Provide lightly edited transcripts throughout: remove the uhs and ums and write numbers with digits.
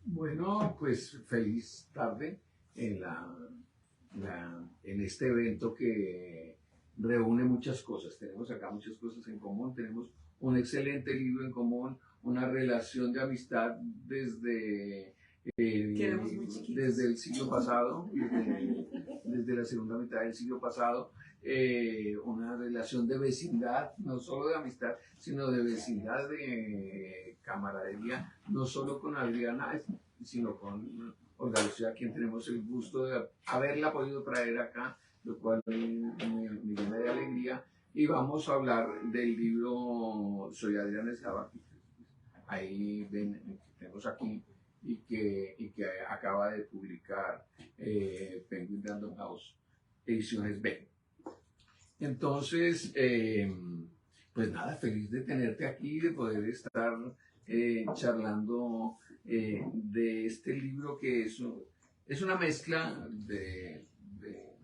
Bueno, pues feliz tarde en, en este evento que reúne muchas cosas. Tenemos acá muchas cosas en común, tenemos un excelente libro en común, una relación de amistad desde el siglo pasado, desde la segunda mitad del siglo pasado, una relación de vecindad, no solo de amistad, sino de vecindad, de camaradería, no solo con Adriana, sino con Olga Lucía, a quien tenemos el gusto de haberla podido traer acá, lo cual me llena de alegría. Y vamos a hablar del libro Soy Adriana Escava, que ahí ven, que tenemos aquí, y que acaba de publicar Penguin Random House, Ediciones B. Entonces, pues nada, feliz de tenerte aquí, de poder estar charlando de este libro que es una mezcla de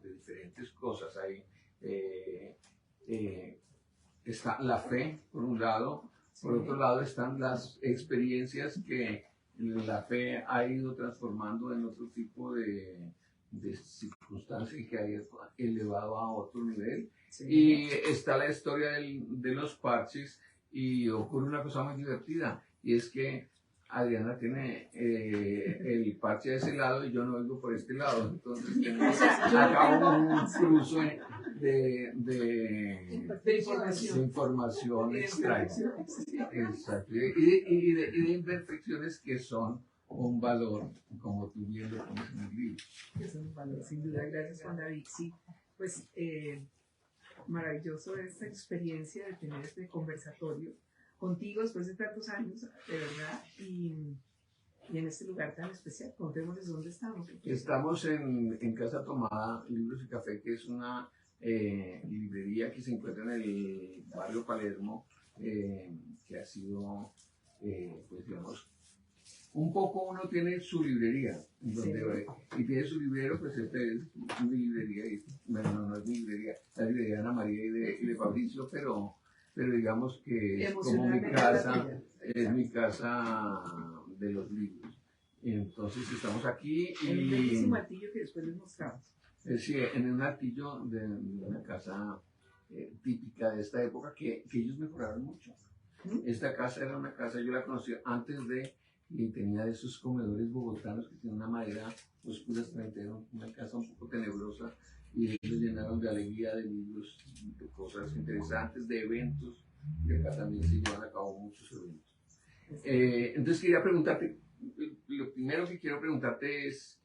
diferentes cosas. Ahí está la fe, por un lado, por otro lado están las experiencias que la fe ha ido transformando en otro tipo de circunstancias y que ha elevado a otro nivel. Sí. Y está la historia de los parches y ocurre una cosa muy divertida, y es que Adriana tiene el parche de ese lado y yo no vengo por este lado, entonces tenemos acá un cruce de información extraña. Exacto. Y de imperfecciones que son un valor, como tú bien lo pones en el libro. Es un valor, sin duda. Gracias, Juan David. Sí, pues maravilloso esta experiencia de tener este conversatorio contigo después de tantos años, de verdad, y en este lugar tan especial. Contémosles dónde estamos. Estamos en Casa Tomada, Libros y Café, que es una librería que se encuentra en el barrio Palermo, que ha sido, pues digamos, un poco uno tiene su librería, donde, sí. Y tiene su librero, pues este es mi librería, y, bueno, no es mi librería, la librería de Ana María y de Fabricio, pero digamos que es como mi casa, es mi casa de los libros. Entonces estamos aquí y... En un bellísimo altillo que después les mostramos. Sí, en un altillo de una casa típica de esta época que ellos mejoraron mucho. Esta casa era una casa, yo la conocí antes de, y tenía de esos comedores bogotanos que tienen una madera oscura, era una casa un poco tenebrosa, y ellos llenaron de alegría, de libros, de cosas interesantes, de eventos, y acá también se llevan a cabo muchos eventos. Entonces quería preguntarte, lo primero que quiero preguntarte es,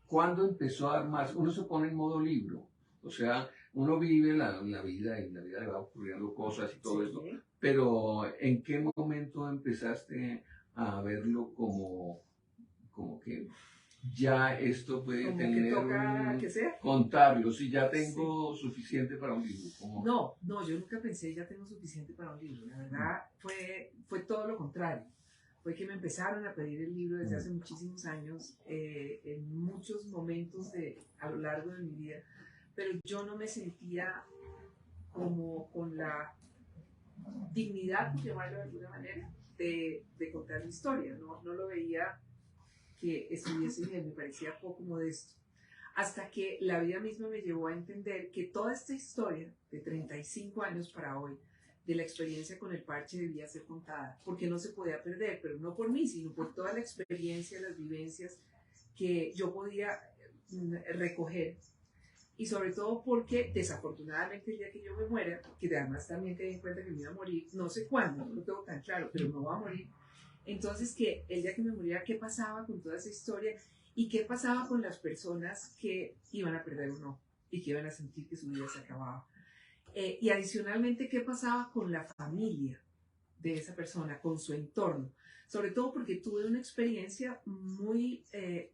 ¿cuándo empezó a armarse? Uno se pone en modo libro, o sea, uno vive la vida, y en la vida le va ocurriendo cosas y todo esto, pero ¿en qué momento empezaste a verlo como que ya esto puede como tener que toca que sea? Contarlo, si ya tengo suficiente para un libro? No, yo nunca pensé ya tengo suficiente para un libro, la verdad fue todo lo contrario. Fue que me empezaron a pedir el libro desde hace muchísimos años, en muchos momentos a lo largo de mi vida, pero yo no me sentía como con la dignidad, por llamarlo de alguna manera, de contar mi historia. No lo veía que estuviese bien, me parecía poco modesto. Hasta que la vida misma me llevó a entender que toda esta historia de 35 años para hoy, de la experiencia con el parche, debía ser contada, porque no se podía perder, pero no por mí, sino por toda la experiencia, las vivencias que yo podía recoger, y sobre todo porque desafortunadamente el día que yo me muera, que además también te di cuenta que me iba a morir, no sé cuándo, no lo tengo tan claro, pero me voy a morir, entonces que el día que me muriera, ¿qué pasaba con toda esa historia? ¿Y qué pasaba con las personas que iban a perder o no? Y que iban a sentir que su vida se acababa. Y adicionalmente, ¿qué pasaba con la familia de esa persona, con su entorno? Sobre todo porque tuve una experiencia muy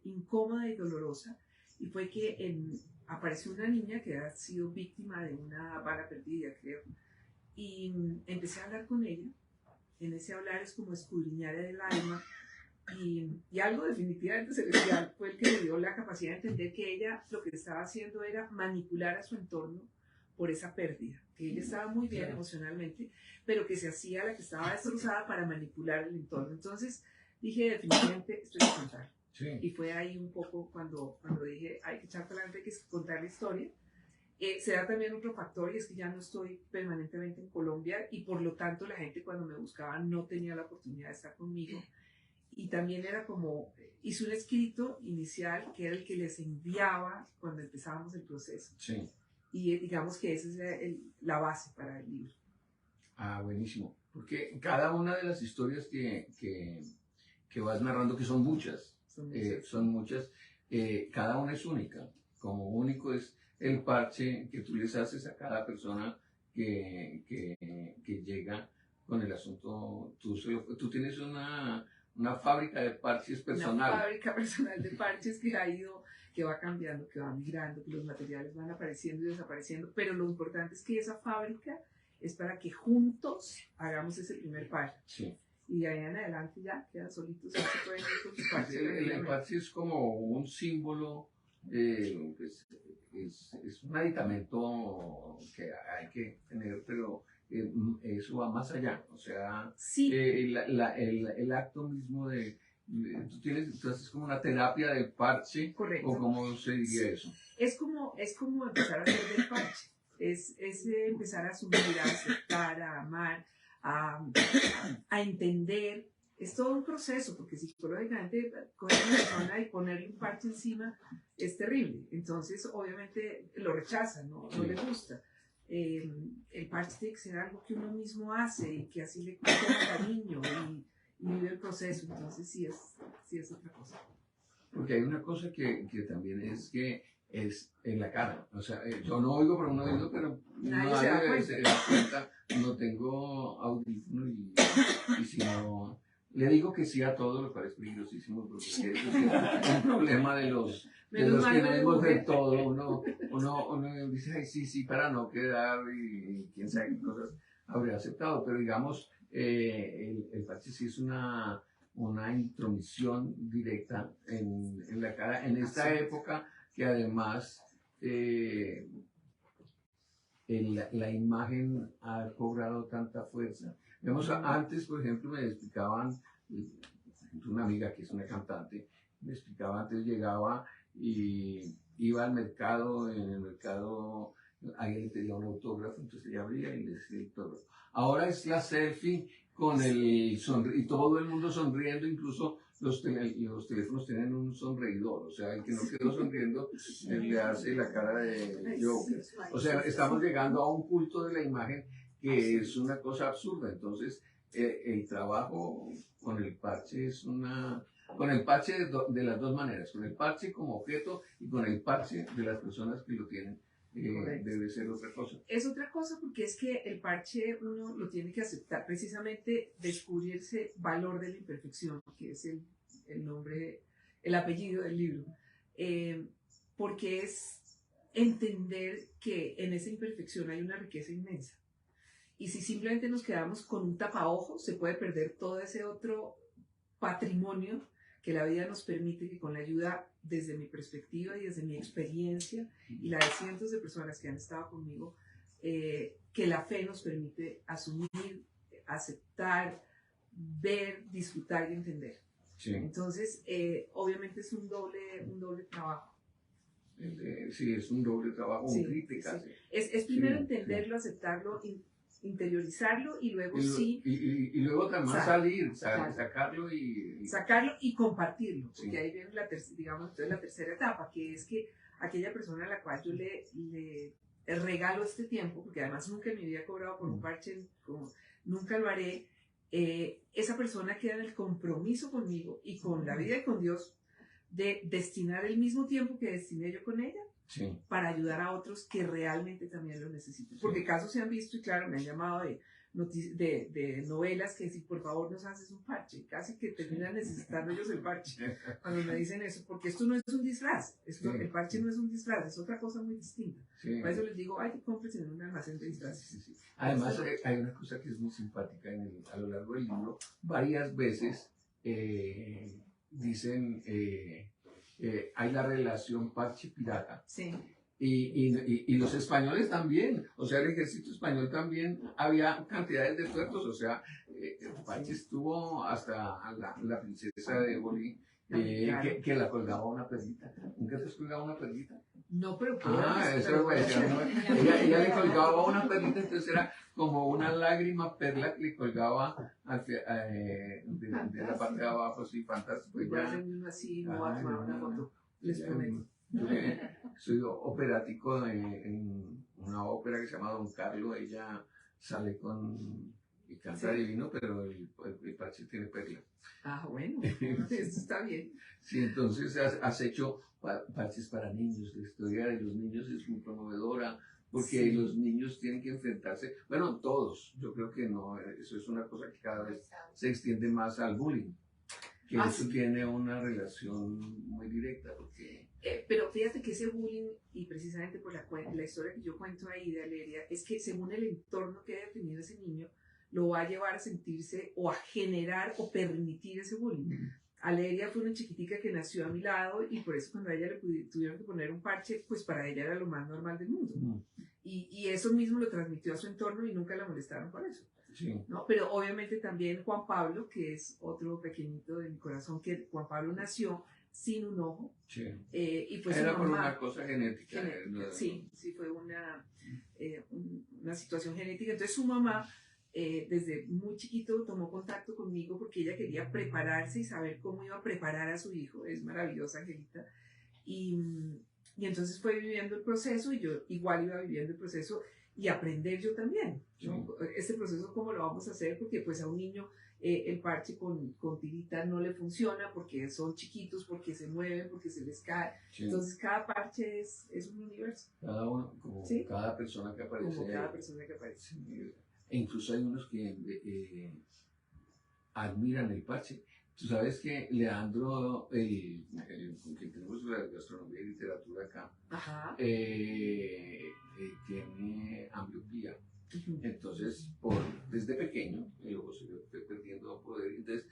incómoda y dolorosa, y fue que apareció una niña que ha sido víctima de una bala perdida, creo, y empecé a hablar con ella. En ese hablar es como escudriñar el alma, y algo definitivamente celestial fue el que me dio la capacidad de entender que ella lo que estaba haciendo era manipular a su entorno por esa pérdida, que ella estaba muy bien emocionalmente, pero que se hacía la que estaba destrozada para manipular el entorno. Entonces dije, definitivamente esto hay que contar. Sí. Y fue ahí un poco cuando dije, hay que echar para adelante, hay que contar la historia. Se da también otro factor, y es que ya no estoy permanentemente en Colombia, y por lo tanto la gente cuando me buscaba no tenía la oportunidad de estar conmigo. Y también era como, hice un escrito inicial que era el que les enviaba cuando empezábamos el proceso. Sí. Y digamos que esa es la base para el libro. Ah, buenísimo. Porque cada una de las historias que vas narrando, que son muchas, cada una es única. Como único es el parche que tú les haces a cada persona que llega con el asunto. Tú tienes una fábrica de parches personal. Una fábrica personal de parches que va cambiando, que va migrando, que los materiales van apareciendo y desapareciendo, pero lo importante es que esa fábrica es para que juntos hagamos ese primer parche. Sí. Y de ahí en adelante ya quedan solitos, ya se pueden ir con su parche. El parche es como un símbolo, pues, es un aditamento que hay que tener, pero eso va más allá. O sea, sí. el acto mismo tú haces como una terapia del parche. Correcto. ¿O cómo se diría eso? Es como empezar a hacer del parche. Es empezar a asumir, a aceptar, a amar, a entender. Es todo un proceso, porque psicológicamente coger a una persona y ponerle un parche encima es terrible. Entonces, obviamente, lo rechazan, no le gusta. El parche tiene que ser algo que uno mismo hace y que así le toma cariño y vive el proceso. Entonces, sí es otra cosa. Porque hay una cosa que también es que es en la cara. O sea, yo no oigo por un oído, pero nadie se da cuenta. No tengo audífono y si no... Le digo que sí a todo, lo cual es peligrosísimo, porque es un problema de los que no vemos del todo. Uno dice, ay, sí, para no quedar y quién sabe qué cosas habría aceptado. Pero digamos, el parche sí es una intromisión directa en la cara, en esta época que además la imagen ha cobrado tanta fuerza. Vemos, antes, por ejemplo, me explicaban, una amiga que es una cantante, me explicaba, antes llegaba y iba al mercado, en el mercado alguien le pedía un autógrafo, entonces ella abría y le decía el autógrafo. Ahora es la selfie con y todo el mundo sonriendo, incluso los teléfonos tienen un sonreidor, o sea, el que no quedó sonriendo le hace la cara de Joker. O sea, estamos llegando a un culto de la imagen que es una cosa absurda. Entonces, el trabajo con el parche es con el parche de las dos maneras, con el parche como objeto y con el parche de las personas que lo tienen. Debe ser otra cosa. Es otra cosa, porque es que el parche uno lo tiene que aceptar, precisamente descubrir ese valor de la imperfección, que es el nombre, el apellido del libro, porque es entender que en esa imperfección hay una riqueza inmensa. Y si simplemente nos quedamos con un tapaojos, se puede perder todo ese otro patrimonio que la vida nos permite, que con la ayuda, desde mi perspectiva y desde mi experiencia y la de cientos de personas que han estado conmigo, que la fe nos permite asumir, aceptar, ver, disfrutar y entender. Sí. Entonces, obviamente es un doble trabajo. Sí, es un doble trabajo, un crítica. Sí. Es primero entenderlo, aceptarlo, interiorizarlo y luego y luego también sacarlo y compartirlo, porque ahí viene la tercera etapa, que es que aquella persona a la cual yo le regalo este tiempo, porque además nunca en mi vida he cobrado por un parche, nunca lo haré, esa persona queda en el compromiso conmigo y con la vida y con Dios de destinar el mismo tiempo que destiné yo con ella, para ayudar a otros que realmente también lo necesitan. Porque casos se han visto, y claro, me han llamado de novelas que si por favor nos haces un parche, casi que terminan necesitando ellos el parche cuando me dicen eso, porque esto no es un disfraz, el parche no es un disfraz, es otra cosa muy distinta. Por eso les digo, que compres en un almacén de disfraces. Además, hay una cosa que es muy simpática a lo largo del libro, varias veces dicen... hay la relación parche-pirata. Sí. y los españoles también, o sea, el ejército español también había cantidades de tuertos, o sea, Pachi estuvo hasta la princesa de Éboli, claro. que la colgaba una perlita. ¿Nunca te has colgado una perlita? No, pero Eso me decía, ¿no? Ella le colgaba una perlita, entonces era como una lágrima perla que le colgaba de la parte de abajo, así, fantástico. Voy a hacer uno así, no voy a tomar una foto, les prometo. Yo soy operático en una ópera que se llama Don Carlo, ella sale y canta divino, pero el parche tiene perla. Ah, bueno, eso está bien. Sí, entonces has hecho parches para niños, la historia de los niños es muy conmovedora, porque los niños tienen que enfrentarse, bueno, todos, yo creo que no, eso es una cosa que cada vez se extiende más al bullying, que eso tiene una relación muy directa, porque... pero fíjate que ese bullying, y precisamente por la historia que yo cuento ahí de Aleria, es que según el entorno que haya tenido ese niño, lo va a llevar a sentirse o a generar o permitir ese bullying. Aleria fue una chiquitica que nació a mi lado y por eso cuando a ella le tuvieron que poner un parche, pues para ella era lo más normal del mundo. Y eso mismo lo transmitió a su entorno y nunca la molestaron por eso. Sí. ¿No? Pero obviamente también Juan Pablo, que es otro pequeñito de mi corazón, que Juan Pablo nació sin un ojo. Sí. Y pues era por una cosa genética. Sí, fue una situación genética. Entonces su mamá, desde muy chiquito, tomó contacto conmigo porque ella quería prepararse y saber cómo iba a preparar a su hijo. Es maravillosa, Angelita. Y entonces fue viviendo el proceso y yo igual iba viviendo el proceso y aprender yo también, ¿no? Este proceso cómo lo vamos a hacer, porque pues a un niño el parche con tirita no le funciona porque son chiquitos, porque se mueven, porque se les cae. Sí. Entonces cada parche es un universo. Cada uno, como ¿sí? Cada persona que aparece. Como cada persona que aparece. E incluso hay unos que admiran el parche. Tú sabes que Leandro, con quien tenemos la gastronomía y literatura acá, tiene ambliopía. Entonces, desde pequeño, el ojo se le fue perdiendo poder, entonces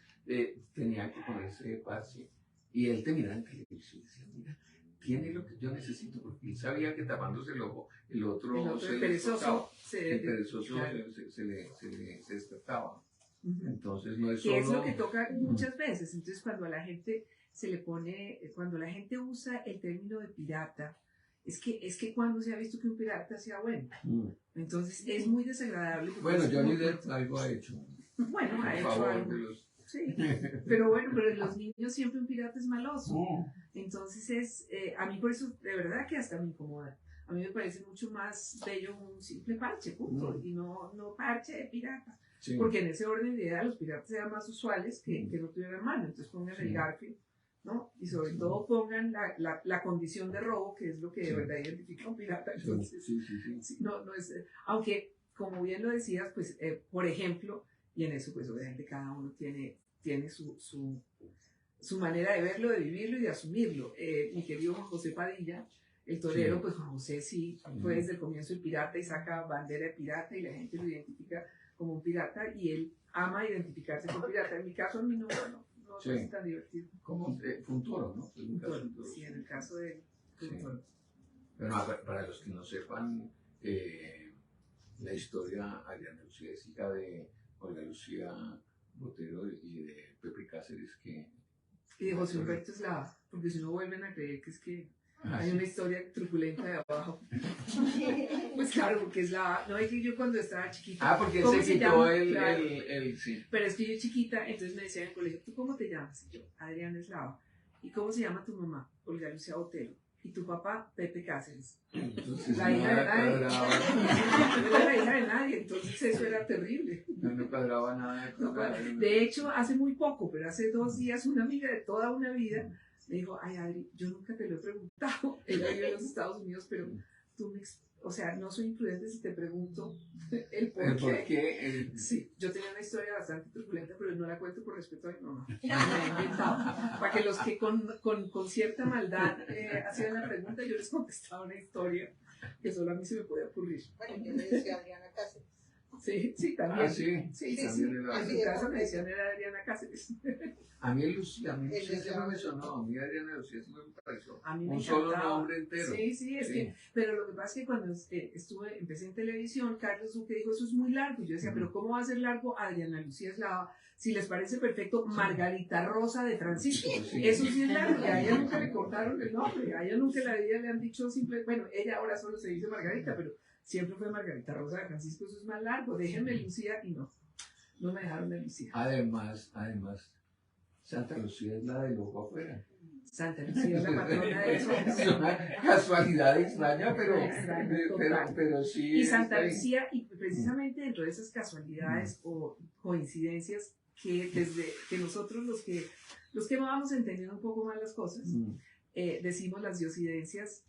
tenía que ponerse parche. Y él te miraba en televisión y decía, mira, tiene lo que yo necesito, porque él sabía que tapándose el ojo, el otro se le despertaba. El perezoso claro. se le despertaba. Entonces no es solo... Que es lo que toca muchas veces. Entonces cuando a la gente se le pone, cuando la gente usa el término de pirata, es que cuando se ha visto que un pirata sea bueno. Entonces es muy desagradable. Bueno, Johnny Depp algo ha hecho. Bueno, ha hecho algo. Sí, pero en los niños siempre un pirata es maloso. Entonces a mí por eso de verdad que hasta me incomoda. A mí me parece mucho más bello un simple parche, punto, y no parche de pirata. Sí. Porque en ese orden de idea los piratas eran más usuales que no tuvieran mano. Entonces pongan el Garfield, ¿no? Y sobre todo pongan la condición de robo, que es lo que de verdad identifica a un pirata. Entonces, no es, aunque, como bien lo decías, pues, por ejemplo, y en eso pues obviamente cada uno tiene su manera de verlo, de vivirlo y de asumirlo. Mi querido Juan José Padilla, el torero, pues Juan José fue desde el comienzo el pirata y saca bandera de pirata y la gente lo identifica como un pirata y él ama identificarse como pirata. En mi caso, a mí no es tan divertido. Como fue un toro, ¿no? Un toro. Sí, en el caso de él, fue un toro. Pero para los que no sepan, la historia, Adriana Lucía es hija de Olga Lucía Botero y de Pepe Cáceres, y de José Humberto Eslava, porque si no vuelven a creer que es que hay una historia truculenta de abajo. Pues claro, porque no es que yo cuando estaba chiquita. Porque él se quitó sí. Pero es que yo chiquita, entonces me decían en el colegio, ¿tú cómo te llamas? Y yo, Adriana Eslava. ¿Y cómo se llama tu mamá? Olga Lucía Botero. ¿Y tu papá? Pepe Cáceres. Entonces, la hija de nadie. No era la hija de nadie, entonces eso era terrible. No cuadraba nada. De hecho, hace muy poco, pero hace 2 días, una amiga de toda una vida me dijo, ay Adri, yo nunca te lo he preguntado, ella vive en los Estados Unidos, pero tú o sea, no soy imprudente si te pregunto el por qué. Sí, yo tenía una historia bastante turbulenta, pero no la cuento por respeto a mi mamá. Me la he inventado. Para que los que con cierta maldad hacían la pregunta, yo les contestaba una historia que solo a mí se me podía ocurrir. Bueno, yo le decía a Adriana Cáceres. Sí, sí, también. Ah, sí. Sí, sí, También sí. era- En mi casa me decían era Adriana Cáceres. A mí Lucía siempre me sonó, a mí Adriana Lucía siempre me pareció A mí me un solo encantaba. nombre entero. Sí, sí, es Sí. que, pero lo que pasa es que cuando empecé en televisión, Carlos Duque dijo, eso es muy largo. Y yo decía, pero ¿cómo va a ser largo Adriana Lucía Eslava? Si les parece perfecto, Margarita Rosa de Francisco. Sí. Eso sí es largo, y a ella nunca le cortaron el nombre, a ella nunca en la vida le han dicho simple, bueno, ella ahora solo se dice Margarita, pero siempre fue Margarita Rosa de Francisco, eso es más largo, déjenme Lucía, y no me dejaron de Lucía. Además, Santa Lucía es la del ojo afuera. Santa Lucía es la patrona de eso. Es una casualidad extraña, Extraña, total. pero sí. Y Santa está ahí. Lucía, y precisamente dentro de esas casualidades o coincidencias que desde que nosotros los que vamos entendiendo un poco más las cosas, decimos las diosidencias,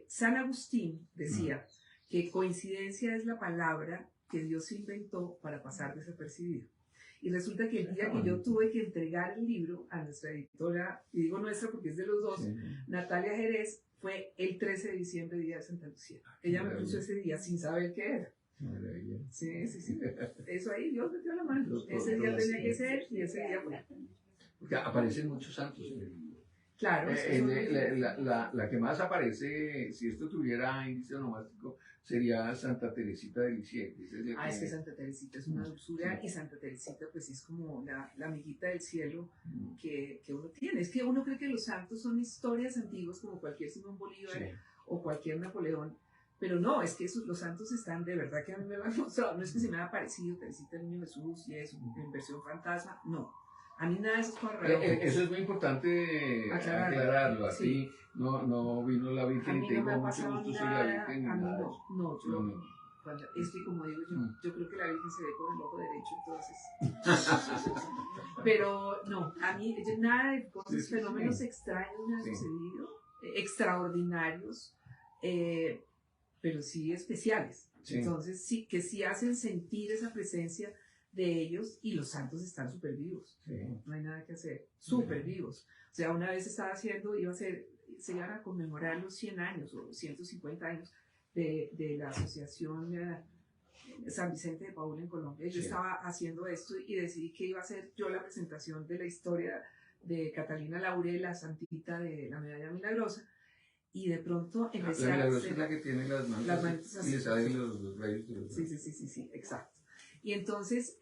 San Agustín decía que coincidencia es la palabra que Dios inventó para pasar desapercibido. Y resulta que el día que yo tuve que entregar el libro a nuestra editora, y digo nuestra porque es de los dos, Sí. Natalia Jerez, fue el 13 de diciembre, día de Santa Lucía. Ella me puso ese día sin saber qué era. Maravilla. Sí, sí, sí. Eso ahí, Dios metió la mano. Ese día tenía que ser y ese día fue. Porque aparecen muchos santos en el libro. Claro. La que más aparece, si esto tuviera índice onomástico, sería Santa Teresita de Lisieux. Es que Santa Teresita es una dulzura y Santa Teresita pues es como la amiguita del cielo que uno tiene. Es que uno cree que los santos son historias antiguas como cualquier Simón Bolívar o cualquier Napoleón, pero no, es que los santos están de verdad que a mí me lo han mostrado. No es que se me haya parecido Teresita el Niño Jesús y eso, en versión fantasma, no. A mí nada de eso es por Eso es muy importante aclararlo. A ti no vino la Virgen y te dijo mucho gusto, soy la Virgen. A mí es que como digo yo creo que la Virgen se ve con el ojo derecho, entonces. Pero no, a mí nada de cosas, fenómenos extraños me han sucedido, extraordinarios, pero sí especiales. Entonces sí, que sí hacen sentir esa presencia de ellos, y los santos están súper vivos, no hay nada que hacer, súper vivos. O sea, una vez se iban a conmemorar los 100 años o 150 años de la asociación San Vicente de Paúl en Colombia. Yo estaba haciendo esto y decidí que iba a hacer yo la presentación de la historia de Catalina Laurel, la santita de la medalla milagrosa, y de pronto empecé a hacer... La que tiene las manos así, y le salen los rayos de los brazos. Sí, exacto. Y entonces,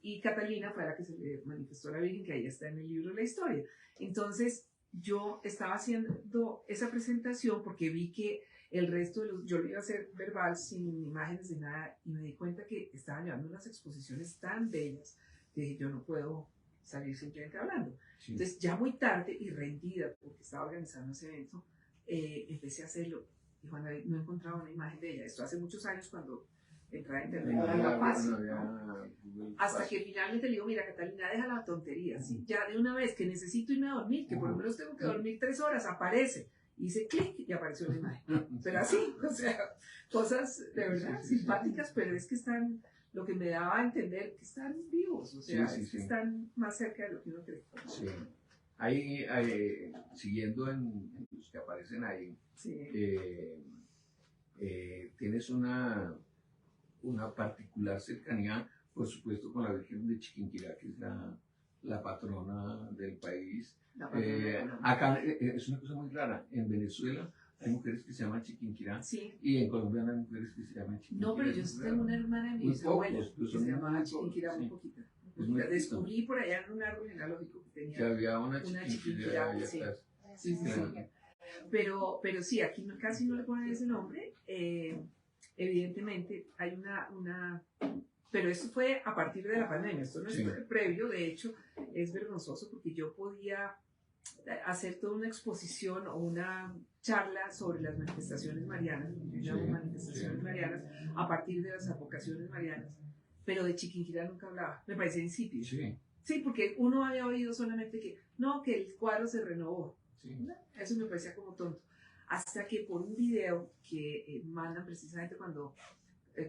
y Catalina fue la que se le manifestó a la Virgen, que ahí está en el libro de la historia. Entonces, yo estaba haciendo esa presentación porque vi que el resto yo lo iba a hacer verbal, sin imágenes de nada, y me di cuenta que estaban llevando unas exposiciones tan bellas que dije, yo no puedo salir simplemente hablando. Entonces, ya muy tarde y rendida, porque estaba organizando ese evento, empecé a hacerlo. Y Juan David no encontraba una imagen de ella. Esto hace muchos años cuando entrar a internet era fácil, ¿no? Hasta que finalmente le digo, mira Catalina, deja la tontería, ¿sí? Ya de una vez que necesito irme a dormir, que por lo menos tengo que dormir 3 horas, aparece, hice clic y apareció la imagen, pero así, o sea, cosas de verdad simpáticas, pero es que están, lo que me daba a entender que están vivos, o sea, que están más cerca de lo que uno cree. Sí. Ahí, siguiendo en los que aparecen ahí, tienes una particular cercanía, por supuesto, con la Virgen de Chiquinquirá, que es la patrona del país. Acá es una cosa muy rara. En Venezuela hay mujeres que se llaman Chiquinquirá y en Colombia no hay mujeres que se llaman Chiquinquirá. No, pero yo tengo una hermana de mi bisabuela que se llamaba Chiquinquirá muy poquita. La descubrí por allá en un árbol genealógico que tenía. Que había una Chiquinquirá. Sí. Pero sí, aquí casi no le ponen ese nombre. Evidentemente hay pero eso fue a partir de la pandemia, esto no es previo, de hecho es vergonzoso porque yo podía hacer toda una exposición o una charla sobre las manifestaciones marianas, manifestaciones marianas a partir de las advocaciones marianas, pero de Chiquinquirá nunca hablaba, me parecía insípido. Sí, porque uno había oído solamente que el cuadro se renovó, eso me parecía como tonto. Hasta que por un video que mandan precisamente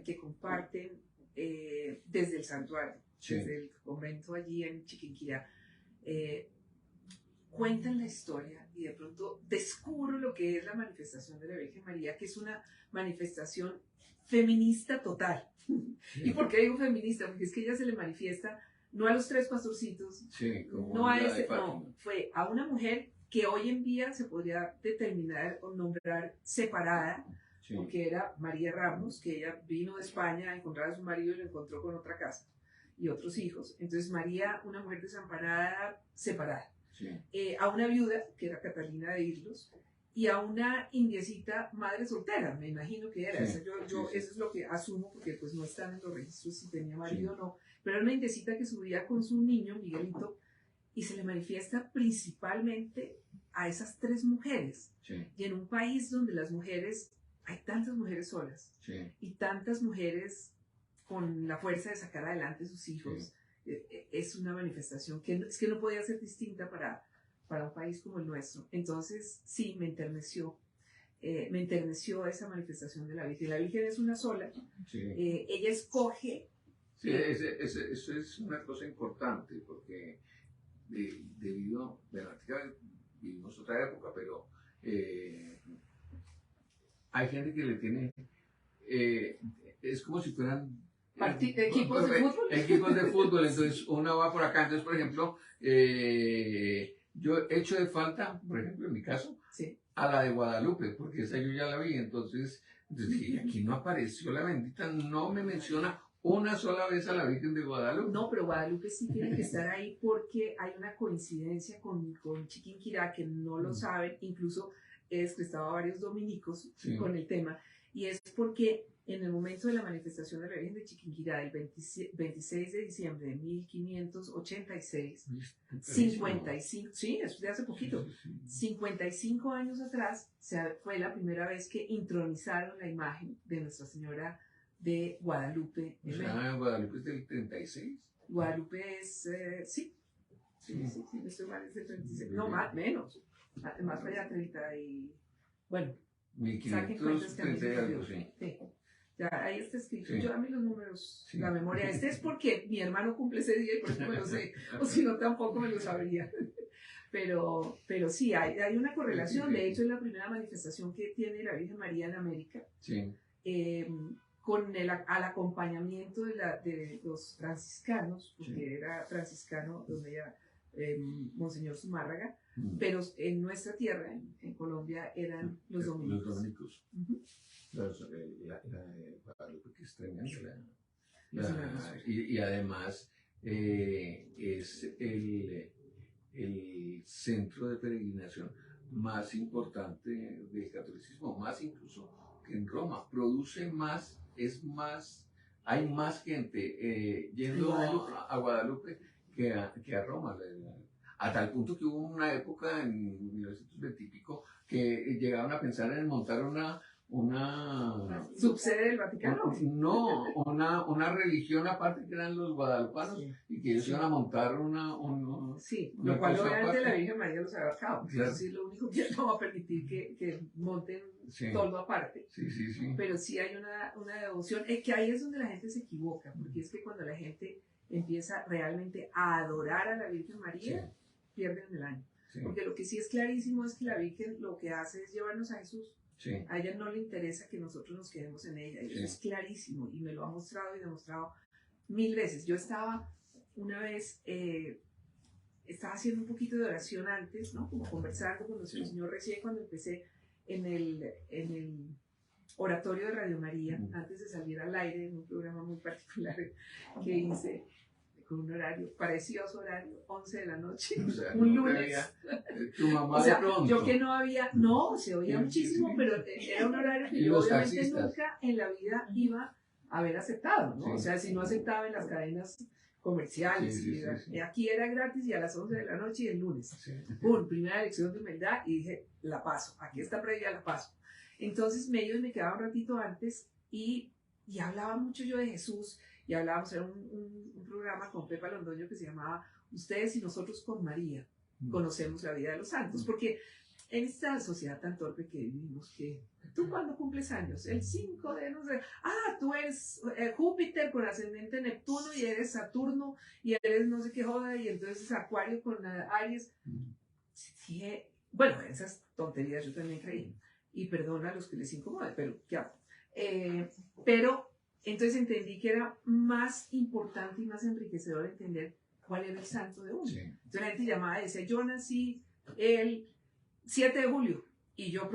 que comparten desde el santuario, desde el convento allí en Chiquinquirá, cuentan la historia y de pronto descubro lo que es la manifestación de la Virgen María, que es una manifestación feminista total. ¿Y por qué digo feminista? Porque es que ella se le manifiesta no a los tres pastorcitos, Sí, como no a la de ese, Fátima. no, fue a una mujer que hoy en día se podría determinar o nombrar separada, Sí, porque era María Ramos, que ella vino de España a encontrar a su marido y lo encontró con otra casa y otros hijos. Entonces María, una mujer desamparada, separada. sí, A una viuda, que era Catalina de Islos, y a una indiecita madre soltera, me imagino que era. Sí, Esa, yo, sí. eso es lo que asumo, porque pues no están en los registros si tenía marido Sí. o no, pero era una indiecita que subía con su niño, Miguelito, y se le manifiesta principalmente a esas tres mujeres. Sí, Y en un país donde las mujeres, hay tantas mujeres solas, sí, y tantas mujeres con la fuerza de sacar adelante a sus hijos, es una manifestación que es que no podía ser distinta para un país como el nuestro. Entonces, sí, me enterneció esa manifestación de la Virgen. La Virgen es una sola, sí. Ella escoge. Sí, eso es una cosa importante porque debido, bueno, vivimos otra época, pero hay gente que le tiene, es como si fueran Equipos de fútbol. Equipos de fútbol, entonces uno va por acá, entonces por ejemplo, yo echo de falta, por ejemplo en mi caso, Sí. a la de Guadalupe, porque esa yo ya la vi, entonces dije, aquí no apareció la bendita, no me menciona una sola vez a la Virgen de Guadalupe. No, pero Guadalupe sí tiene que estar ahí porque hay una coincidencia con Chiquinquirá que no lo saben, incluso he descristado a varios dominicos con el tema, y es porque en el momento de la manifestación de la Virgen de Chiquinquirá, el 26 de diciembre de 1586, 55, sí, es de hace poquito, 55 años atrás, fue la primera vez que intronizaron la imagen de Nuestra Señora de Guadalupe. O sea, Guadalupe es del 36. Guadalupe es, sí, no estoy mal, es del 36, no, más, menos, más para allá 30 y, bueno, saquen cuentas que a mí se me olvidó. Sí. Ya, ahí está escrito. Yo a mí los números, la memoria. Este es porque mi hermano cumple ese día y por eso me lo sé. O si no, tampoco me lo sabría. Pero sí, hay una correlación. De hecho, es la primera manifestación que tiene la Virgen María en América. Sí. Con al acompañamiento de los franciscanos, porque era franciscano donde ella, Monseñor Zumárraga, pero en nuestra tierra, en Colombia, eran los dominicos. Los dominicos. La Guadalupe, que es tremenda. Y además es el centro de peregrinación más importante del catolicismo, más incluso que en Roma. Produce más, hay más gente yendo a Guadalupe que a Roma. A tal punto que hubo una época en 1920 y pico que llegaban a pensar en montar una subsede del Vaticano. No, una religión aparte que eran los guadalupanos, y que ellos iban a montar sí, lo cual obviamente la Virgen María los ha abarcado. Claro. Eso es lo único que no va a permitir que monten todo aparte. Sí. Pero sí hay una devoción, que ahí es donde la gente se equivoca, porque es que cuando la gente empieza realmente a adorar a la Virgen María, pierden el año. Porque lo que sí es clarísimo es que la Virgen lo que hace es llevarnos a Jesús. A ella no le interesa que nosotros nos quedemos en ella, y eso es clarísimo, y me lo ha mostrado y demostrado 1000 veces. Yo estaba una vez, estaba haciendo un poquito de oración antes, ¿no? Como conversando con nuestro Señor recién cuando empecé en el oratorio de Radio María, antes de salir al aire, en un programa muy particular que hice, con un horario parecido a su horario, 11 de la noche, o sea, un lunes. Tu mamá o sea, de pronto. yo que no había, no, se oía muchísimo, pero era un horario que yo obviamente taxistas? Nunca en la vida iba a haber aceptado, ¿no? O sea, si no aceptaba en las cadenas comerciales, y aquí era gratis y a las 11 de la noche y el lunes. Pum, primera lección de humildad y dije, la paso, aquí está previa, la paso. Entonces me iba y me quedaba un ratito antes y hablaba mucho yo de Jesús. Y hablábamos, era un programa con Pepa Londoño que se llamaba Ustedes y nosotros con María conocemos la vida de los santos, porque en esta sociedad tan torpe que vivimos, que tú cuando cumples años, el 5 de no sé, tú eres Júpiter con ascendente Neptuno y eres Saturno y eres no sé qué joda, y entonces Acuario con Aries. dije, bueno, esas tonterías yo también creí. Y perdona a los que les incomode, pero ya. Pero entonces entendí que era más importante y más enriquecedor entender cuál era el santo de uno. Sí. Entonces la gente llamaba y decía, yo nací el 7 de julio. Y yo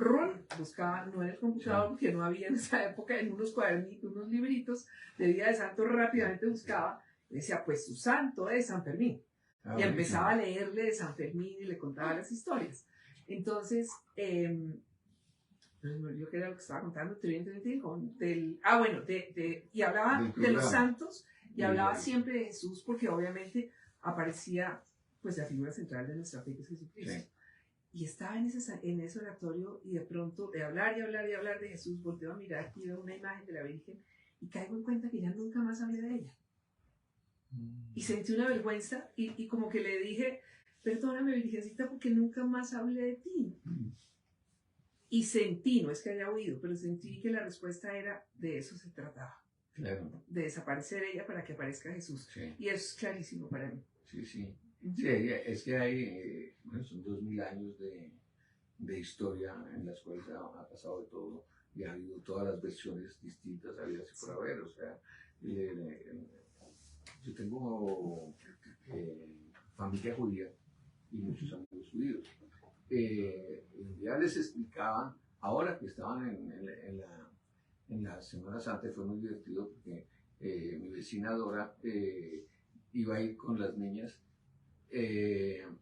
buscaba, no en el computador, porque no había en esa época, en unos cuadernitos, unos libritos de Día de Santo, rápidamente buscaba. Y decía, pues su santo es San Fermín. Y empezaba a leerle de San Fermín y le contaba las historias. Entonces, yo que era lo que estaba contando, y hablaba de los santos, y hablaba siempre de Jesús, porque obviamente aparecía pues la figura central de nuestra fe, que es Jesucristo. Sí. Y estaba en ese oratorio, y de pronto, de hablar y hablar y hablar de Jesús, volteo a mirar y veo una imagen de la Virgen, y caigo en cuenta que ya nunca más hablé de ella. Y sentí una vergüenza, y como que le dije, perdóname, Virgencita, porque nunca más hablé de ti. Y sentí, no es que haya oído, pero sentí que la respuesta era, de eso se trataba. Claro. De desaparecer ella para que aparezca Jesús. Sí. Y eso es clarísimo para mí. Sí, sí. Sí, es que hay, bueno, son 2000 años de historia en las cuales ha pasado de todo, y ha habido todas las versiones distintas, habidas y por haber. O sea, yo tengo familia judía y muchos amigos judíos. Un día les explicaba, ahora que estaban en la Semana Santa, fue muy divertido porque mi vecina Dora iba a ir con las niñas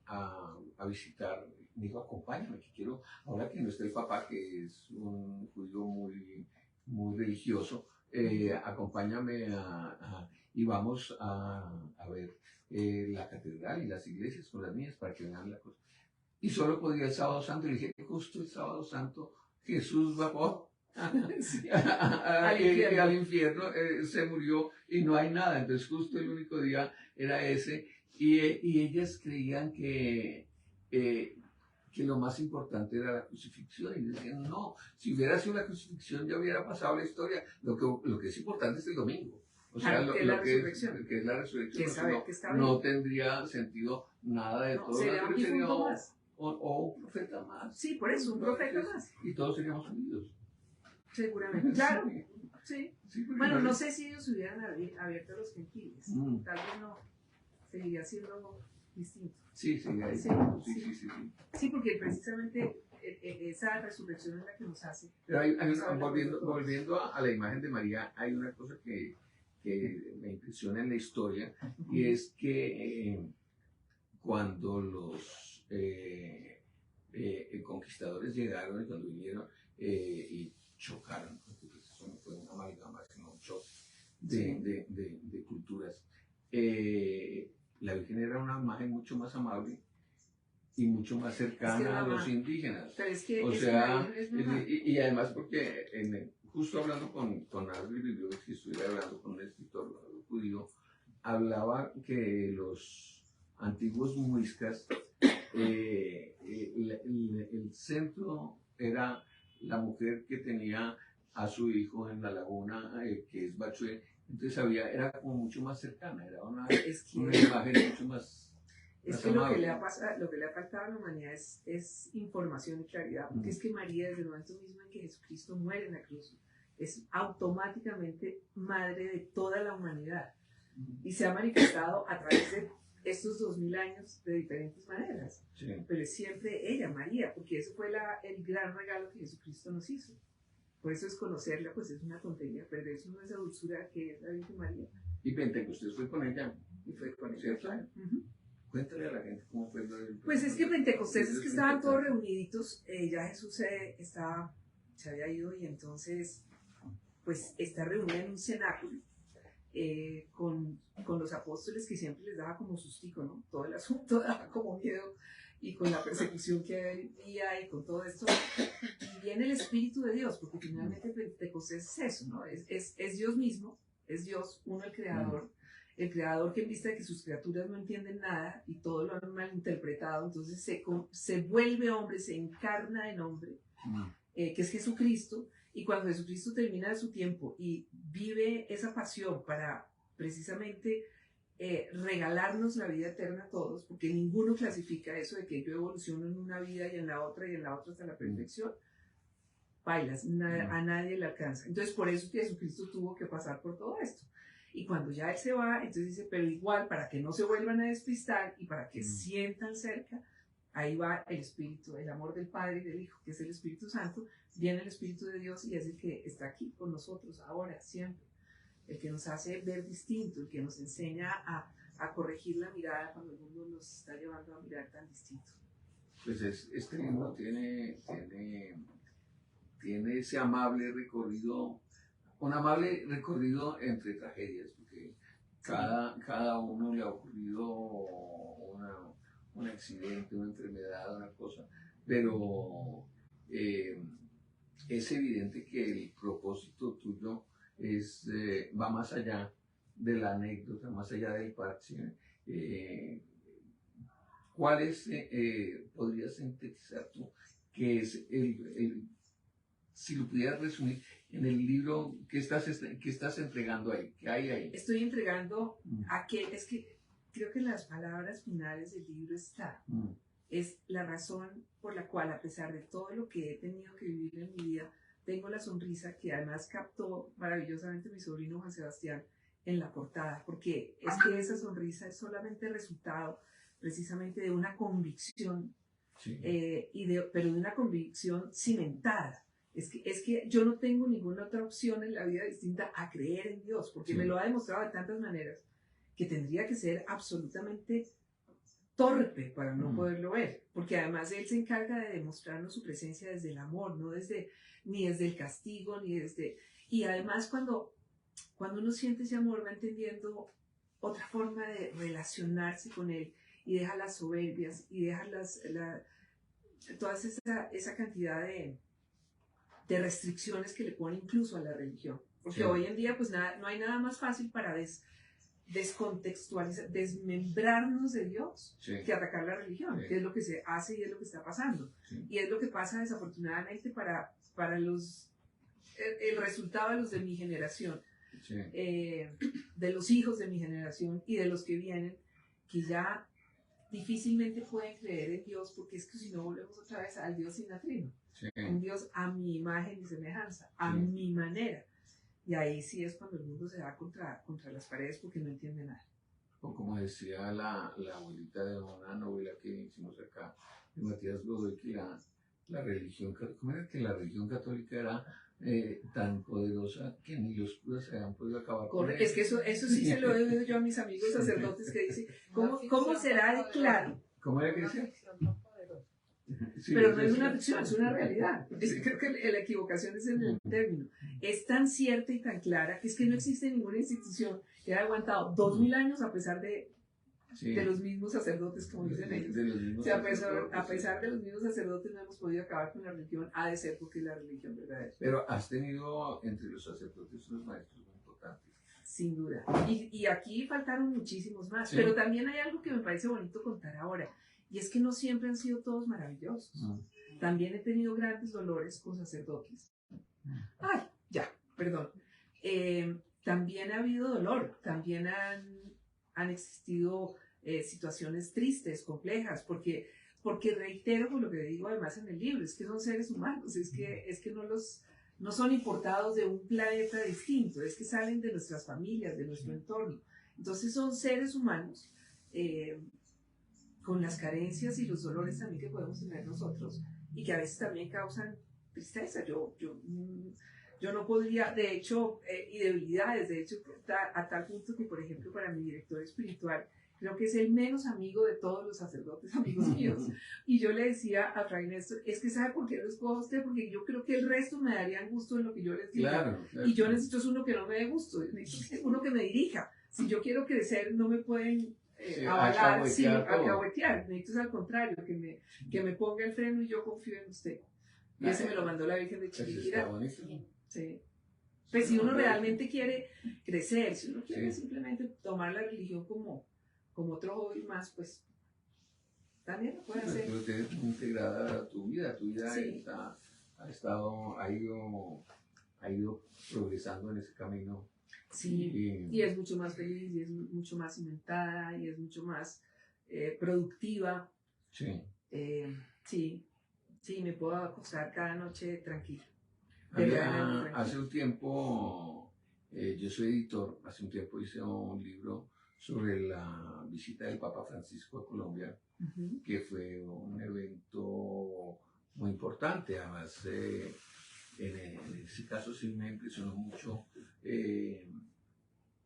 a visitar. Me dijo, acompáñame, que quiero, ahora que no está el papá, que es un judío muy, muy religioso, acompáñame y vamos a ver la catedral y las iglesias con las niñas para que vean la cosa. Y solo podía el sábado santo, y le dije, justo el sábado santo Jesús bajó al infierno, se murió y no hay nada. Entonces justo el único día era ese, y ellas creían que lo más importante era la crucifixión, y decían, no, si hubiera sido la crucifixión ya hubiera pasado la historia, lo que es importante es el domingo. O sea, lo que es la resurrección, no tendría sentido nada de todo. Sería un difunto más. O un profeta más. Sí, por eso, un profeta más. Y todos seríamos unidos. Seguramente, claro. Sí. Bueno, no sé si ellos hubieran abierto los gentiles. Tal vez no. Seguiría siendo distinto. Sí. Sí, porque precisamente esa resurrección es la que nos hace. Pero volviendo a la imagen de María, hay una cosa que me impresiona en la historia, y es que cuando los conquistadores llegaron, y cuando vinieron y chocaron, porque eso no fue una amalgama, sino un choque de culturas, la Virgen era una imagen mucho más amable y mucho más cercana a los indígenas. Pero es que o sea, y además porque justo hablando con Ashley Bibliovich, que estuve hablando con un escritor judío, hablaba que los antiguos muiscas, el centro era la mujer que tenía a su hijo en la laguna, que es Bachué. Entonces era como mucho más cercana, era una imagen mucho más. Es que lo que le ha faltado a la humanidad es información y claridad, porque es que María, desde el momento mismo en que Jesucristo muere en la cruz, es automáticamente madre de toda la humanidad, y se ha manifestado a través de estos 2000 años de diferentes maneras. Sí. Pero es siempre ella, María, porque eso fue el gran regalo que Jesucristo nos hizo. Por eso es conocerla, pues es una tontería, perderse uno esa dulzura que es la Virgen María. Y Pentecostés fue con ella. Y fue con ella. ¿Cierto? Cuéntale a la gente cómo fue lo del... Pues es que Pentecostés es que estaban todos reuniditos, ya Jesús se había ido, y entonces pues está reunida en un cenáculo con los apóstoles, que siempre les daba como sustico, ¿no? Todo el asunto daba como miedo, y con la persecución que había y con todo esto, y viene el Espíritu de Dios, porque finalmente Pentecostés es eso, ¿no? Es Dios mismo, es Dios, uno, el Creador que en vista de que sus criaturas no entienden nada y todo lo han malinterpretado, entonces se vuelve hombre, se encarna en hombre, que es Jesucristo. Y cuando Jesucristo termina de su tiempo y vive esa pasión para precisamente regalarnos la vida eterna a todos, porque ninguno clasifica eso de que yo evoluciono en una vida y en la otra hasta la perfección. Bailas, a nadie le alcanza. Entonces, por eso Jesucristo tuvo que pasar por todo esto. Y cuando ya Él se va, entonces dice, pero igual, para que no se vuelvan a despistar y para que sientan cerca, ahí va el Espíritu, el amor del Padre y del Hijo, que es el Espíritu Santo, viene el Espíritu de Dios y es el que está aquí con nosotros, ahora, siempre. El que nos hace ver distinto, el que nos enseña a corregir la mirada cuando el mundo nos está llevando a mirar tan distinto. Pues este libro tiene ese amable recorrido, un amable recorrido entre tragedias, porque cada uno le ha ocurrido un accidente, una enfermedad, una cosa, pero es evidente que el propósito tuyo va más allá de la anécdota, más allá del parche. ¿Cuáles podrías sintetizar tú? Que es si lo pudieras resumir en el libro que estás entregando ahí, ¿qué hay ahí? Estoy entregando es que creo que en las palabras finales del libro está. Es la razón por la cual, a pesar de todo lo que he tenido que vivir en mi vida, tengo la sonrisa que además captó maravillosamente mi sobrino Juan Sebastián en la portada, porque es que esa sonrisa es solamente resultado precisamente de una convicción, pero de una convicción cimentada. Es que yo no tengo ninguna otra opción en la vida distinta a creer en Dios, porque me lo ha demostrado de tantas maneras que tendría que ser absolutamente torpe para no poderlo ver, porque además Él se encarga de demostrarnos su presencia desde el amor, ni desde el castigo, y además cuando uno siente ese amor va entendiendo otra forma de relacionarse con Él y deja las soberbias y deja toda esa cantidad de restricciones que le pone incluso a la religión, porque hoy en día pues no hay nada más fácil para descontextualizar, desmembrarnos de Dios que atacar la religión, que es lo que se hace y es lo que está pasando. Y es lo que pasa desafortunadamente para el resultado de los de mi generación, de los hijos de mi generación y de los que vienen, que ya difícilmente pueden creer en Dios, porque es que si no volvemos otra vez al Dios sinatrino, un Dios a mi imagen y semejanza, a mi manera. Y ahí sí es cuando el mundo se da contra las paredes porque no entiende nada. O como decía la abuelita de una novela que hicimos acá, de Matías Godoy, que la religión, ¿cómo era? Que la religión católica era tan poderosa que ni los curas se habían podido acabar con ella. Es que eso sí se lo he oído yo a mis amigos sacerdotes que dicen, ¿cómo será de claro? ¿Cómo era que decía? Pero no es una ficción, es una realidad. Creo que la equivocación es en el término. Es tan cierta y tan clara que es que no existe ninguna institución que haya aguantado 2000 años a pesar de los mismos sacerdotes, como dicen ellos. A pesar de los mismos sacerdotes no hemos podido acabar con la religión, ha de ser porque es la religión verdadera. Pero has tenido entre los sacerdotes unos maestros muy importantes. Sin duda. Y aquí faltaron muchísimos más. Pero también hay algo que me parece bonito contar ahora. Y es que no siempre han sido todos maravillosos. También he tenido grandes dolores con sacerdotes. Perdón. También ha habido dolor. También han existido situaciones tristes, complejas, porque reitero con lo que digo además en el libro, es que son seres humanos, es que no son importados de un planeta distinto, es que salen de nuestras familias, de nuestro entorno. Entonces son seres humanos con las carencias y los dolores también que podemos tener nosotros y que a veces también causan tristeza. Yo no podría, de hecho, y debilidades, de hecho, a tal punto que, por ejemplo, para mi director espiritual, creo que es el menos amigo de todos los sacerdotes amigos míos. Y yo le decía a Fray Néstor, es que ¿sabe por qué lo escojo a usted? Porque yo creo que el resto me darían gusto en lo que yo les diga. Claro. Y yo necesito uno que no me dé gusto, necesito uno que me dirija. Si yo quiero crecer, no me pueden avalar, alcahuetear. Necesito al contrario, que me ponga el freno y yo confío en usted. Y ese me lo mandó la Virgen de Chiquinquirá. Sí. Pues si uno realmente quiere crecer, si uno quiere simplemente tomar la religión como otro hobby más, pues también lo puede hacer. Pero tienes integrada a tu vida ha ido progresando en ese camino. Sí, y es mucho más feliz, y es mucho más cimentada, y es mucho más productiva. Sí. Sí, sí, me puedo acostar cada noche tranquila. De verdad, muy tranquila. Hace un tiempo, yo soy editor, hace un tiempo hice un libro sobre la visita del Papa Francisco a Colombia, que fue un evento muy importante. Además, en ese caso sí me impresionó mucho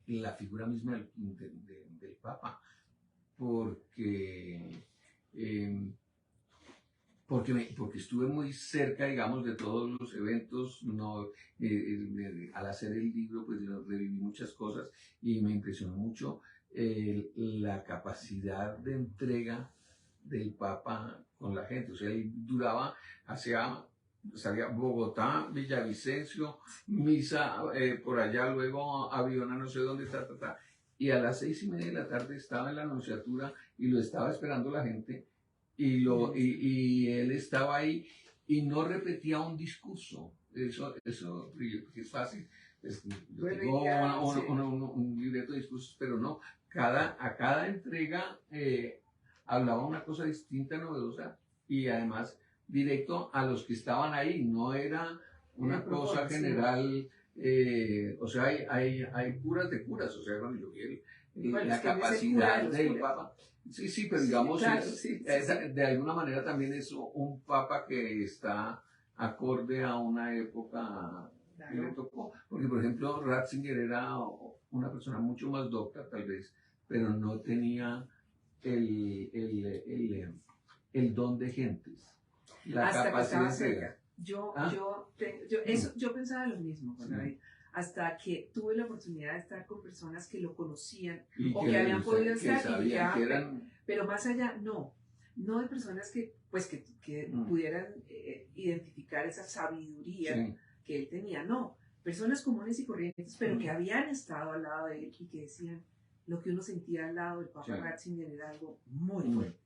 la figura misma del Papa, porque, porque estuve muy cerca, digamos, de todos los eventos. No, al hacer el libro, pues reviví muchas cosas y me impresionó mucho la capacidad de entrega del Papa con la gente. O sea, él duraba, salía Bogotá, Villavicencio, misa por allá, luego avión a no sé dónde, y a las 6:30 de la tarde estaba en la anunciatura y lo estaba esperando la gente, y él estaba ahí y no repetía un discurso. Eso es fácil. Yo tengo un libreto de discursos, pero no. A cada entrega hablaba una cosa distinta, novedosa, y además directo a los que estaban ahí. No era una cosa general. O sea, hay curas de curas. O sea, cuando yo vi la capacidad del Papa. Sí, pero digamos, claro, de alguna manera también es un Papa que está acorde a una época que le tocó. Porque, por ejemplo, Ratzinger era una persona mucho más docta, tal vez, pero no tenía el don de gentes, la hasta capacidad que estaba cerca. Yo pensaba lo mismo, David, hasta que tuve la oportunidad de estar con personas que lo conocían o que habían podido estar y que eran, pero más allá, no de personas que pudieran identificar esa sabiduría que él tenía, no, personas comunes y corrientes, pero que habían estado al lado de él y que decían lo que uno sentía al lado del Papa Ratzinger era algo muy fuerte.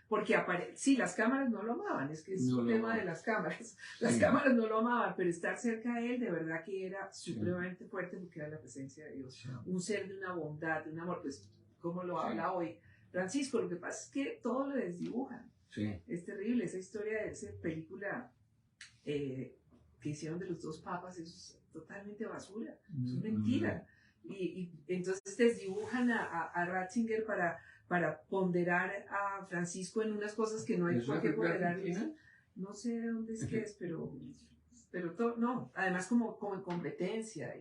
Porque sí, las cámaras no lo amaban, es que es un tema de las cámaras. Las cámaras no lo amaban, pero estar cerca de él de verdad que era supremamente fuerte porque era la presencia de Dios. Un ser de una bondad, de un amor, pues como lo habla hoy Francisco. Lo que pasa es que todo lo desdibujan. Es terrible, esa historia de esa película que hicieron de los dos papas, eso es totalmente basura, es mentira. Y entonces desdibujan a Ratzinger para ponderar a Francisco en unas cosas que no hay por qué ponderar. No sé de dónde es que es, pero no, además como en competencia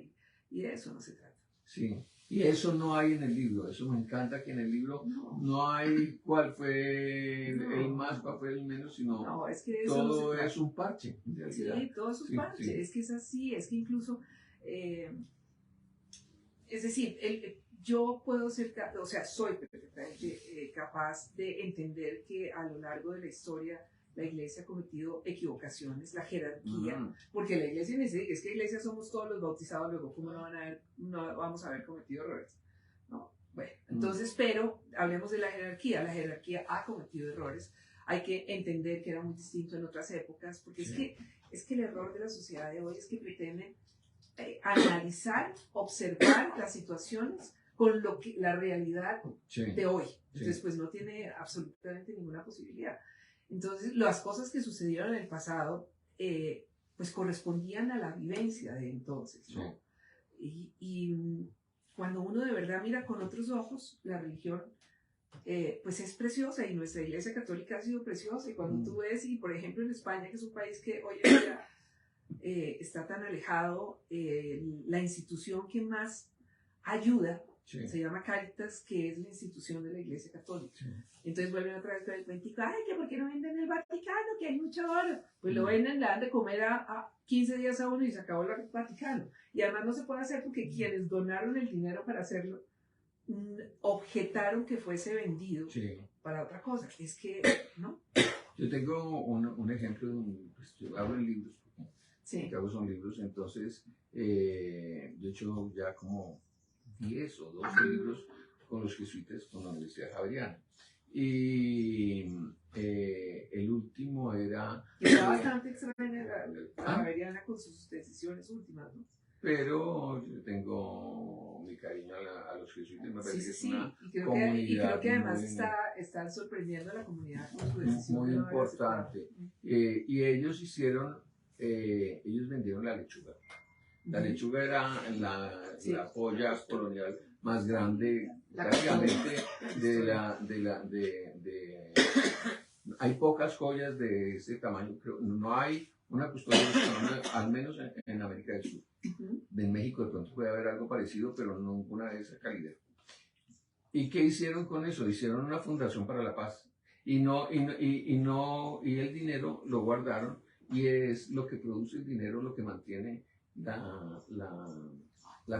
y de eso no se trata. Sí, y eso no hay en el libro. Eso me encanta, que en el libro no hay cuál fue el más, cuál fue el menos, sino es que todo es un parche. Sí, todo es un parche. Es que es así, es que incluso es decir, yo puedo ser, o sea, soy perfectamente capaz de entender que a lo largo de la historia la Iglesia ha cometido equivocaciones, la jerarquía, porque la Iglesia dice, es que la Iglesia somos todos los bautizados, luego ¿cómo no vamos a haber cometido errores? ¿No? Bueno, entonces, pero hablemos de la jerarquía ha cometido errores, hay que entender que era muy distinto en otras épocas, porque es que el error de la sociedad de hoy es que pretenden analizar, observar las situaciones con la realidad de hoy. Entonces, pues no tiene absolutamente ninguna posibilidad. Entonces, las cosas que sucedieron en el pasado, pues correspondían a la vivencia de entonces, ¿no? Y cuando uno de verdad mira con otros ojos, la religión, pues es preciosa, y nuestra Iglesia Católica ha sido preciosa. Y cuando tú ves, y por ejemplo en España, que es un país que hoy en día está tan alejado, la institución que más ayuda se llama Cáritas, que es la institución de la Iglesia Católica. Entonces vuelven otra vez con el cuentico, ay, que por qué no venden el Vaticano, que hay mucho oro. Pues lo venden, le dan de comer a 15 días a uno y se acabó el Vaticano. Y además no se puede hacer porque quienes donaron el dinero para hacerlo objetaron que fuese vendido para otra cosa. Es que, ¿no? Yo tengo un ejemplo, pues yo hablo en libros, lo que hago son libros. Entonces yo he hecho ya como 10 o 12 libros con los jesuitas, con la Universidad Javeriana. Y el último era... Está bastante extraña la Javeriana con sus decisiones últimas, ¿no? pero yo tengo mi cariño a los jesuitas, me parece que es una y creo comunidad que además muy, está sorprendiendo a la comunidad con su decisión muy de no haber importante. aceptado. Y ellos ellos vendieron la lechuga. La lechuga era la polla colonial más grande, prácticamente hay pocas joyas de ese tamaño, creo, no hay una custodia de ese tamaño, al menos en América del Sur. En México de pronto puede haber algo parecido, pero no una de esa calidad. ¿Y qué hicieron con eso? Hicieron una fundación para la paz. Y el dinero lo guardaron, y es lo que produce el dinero lo que mantiene la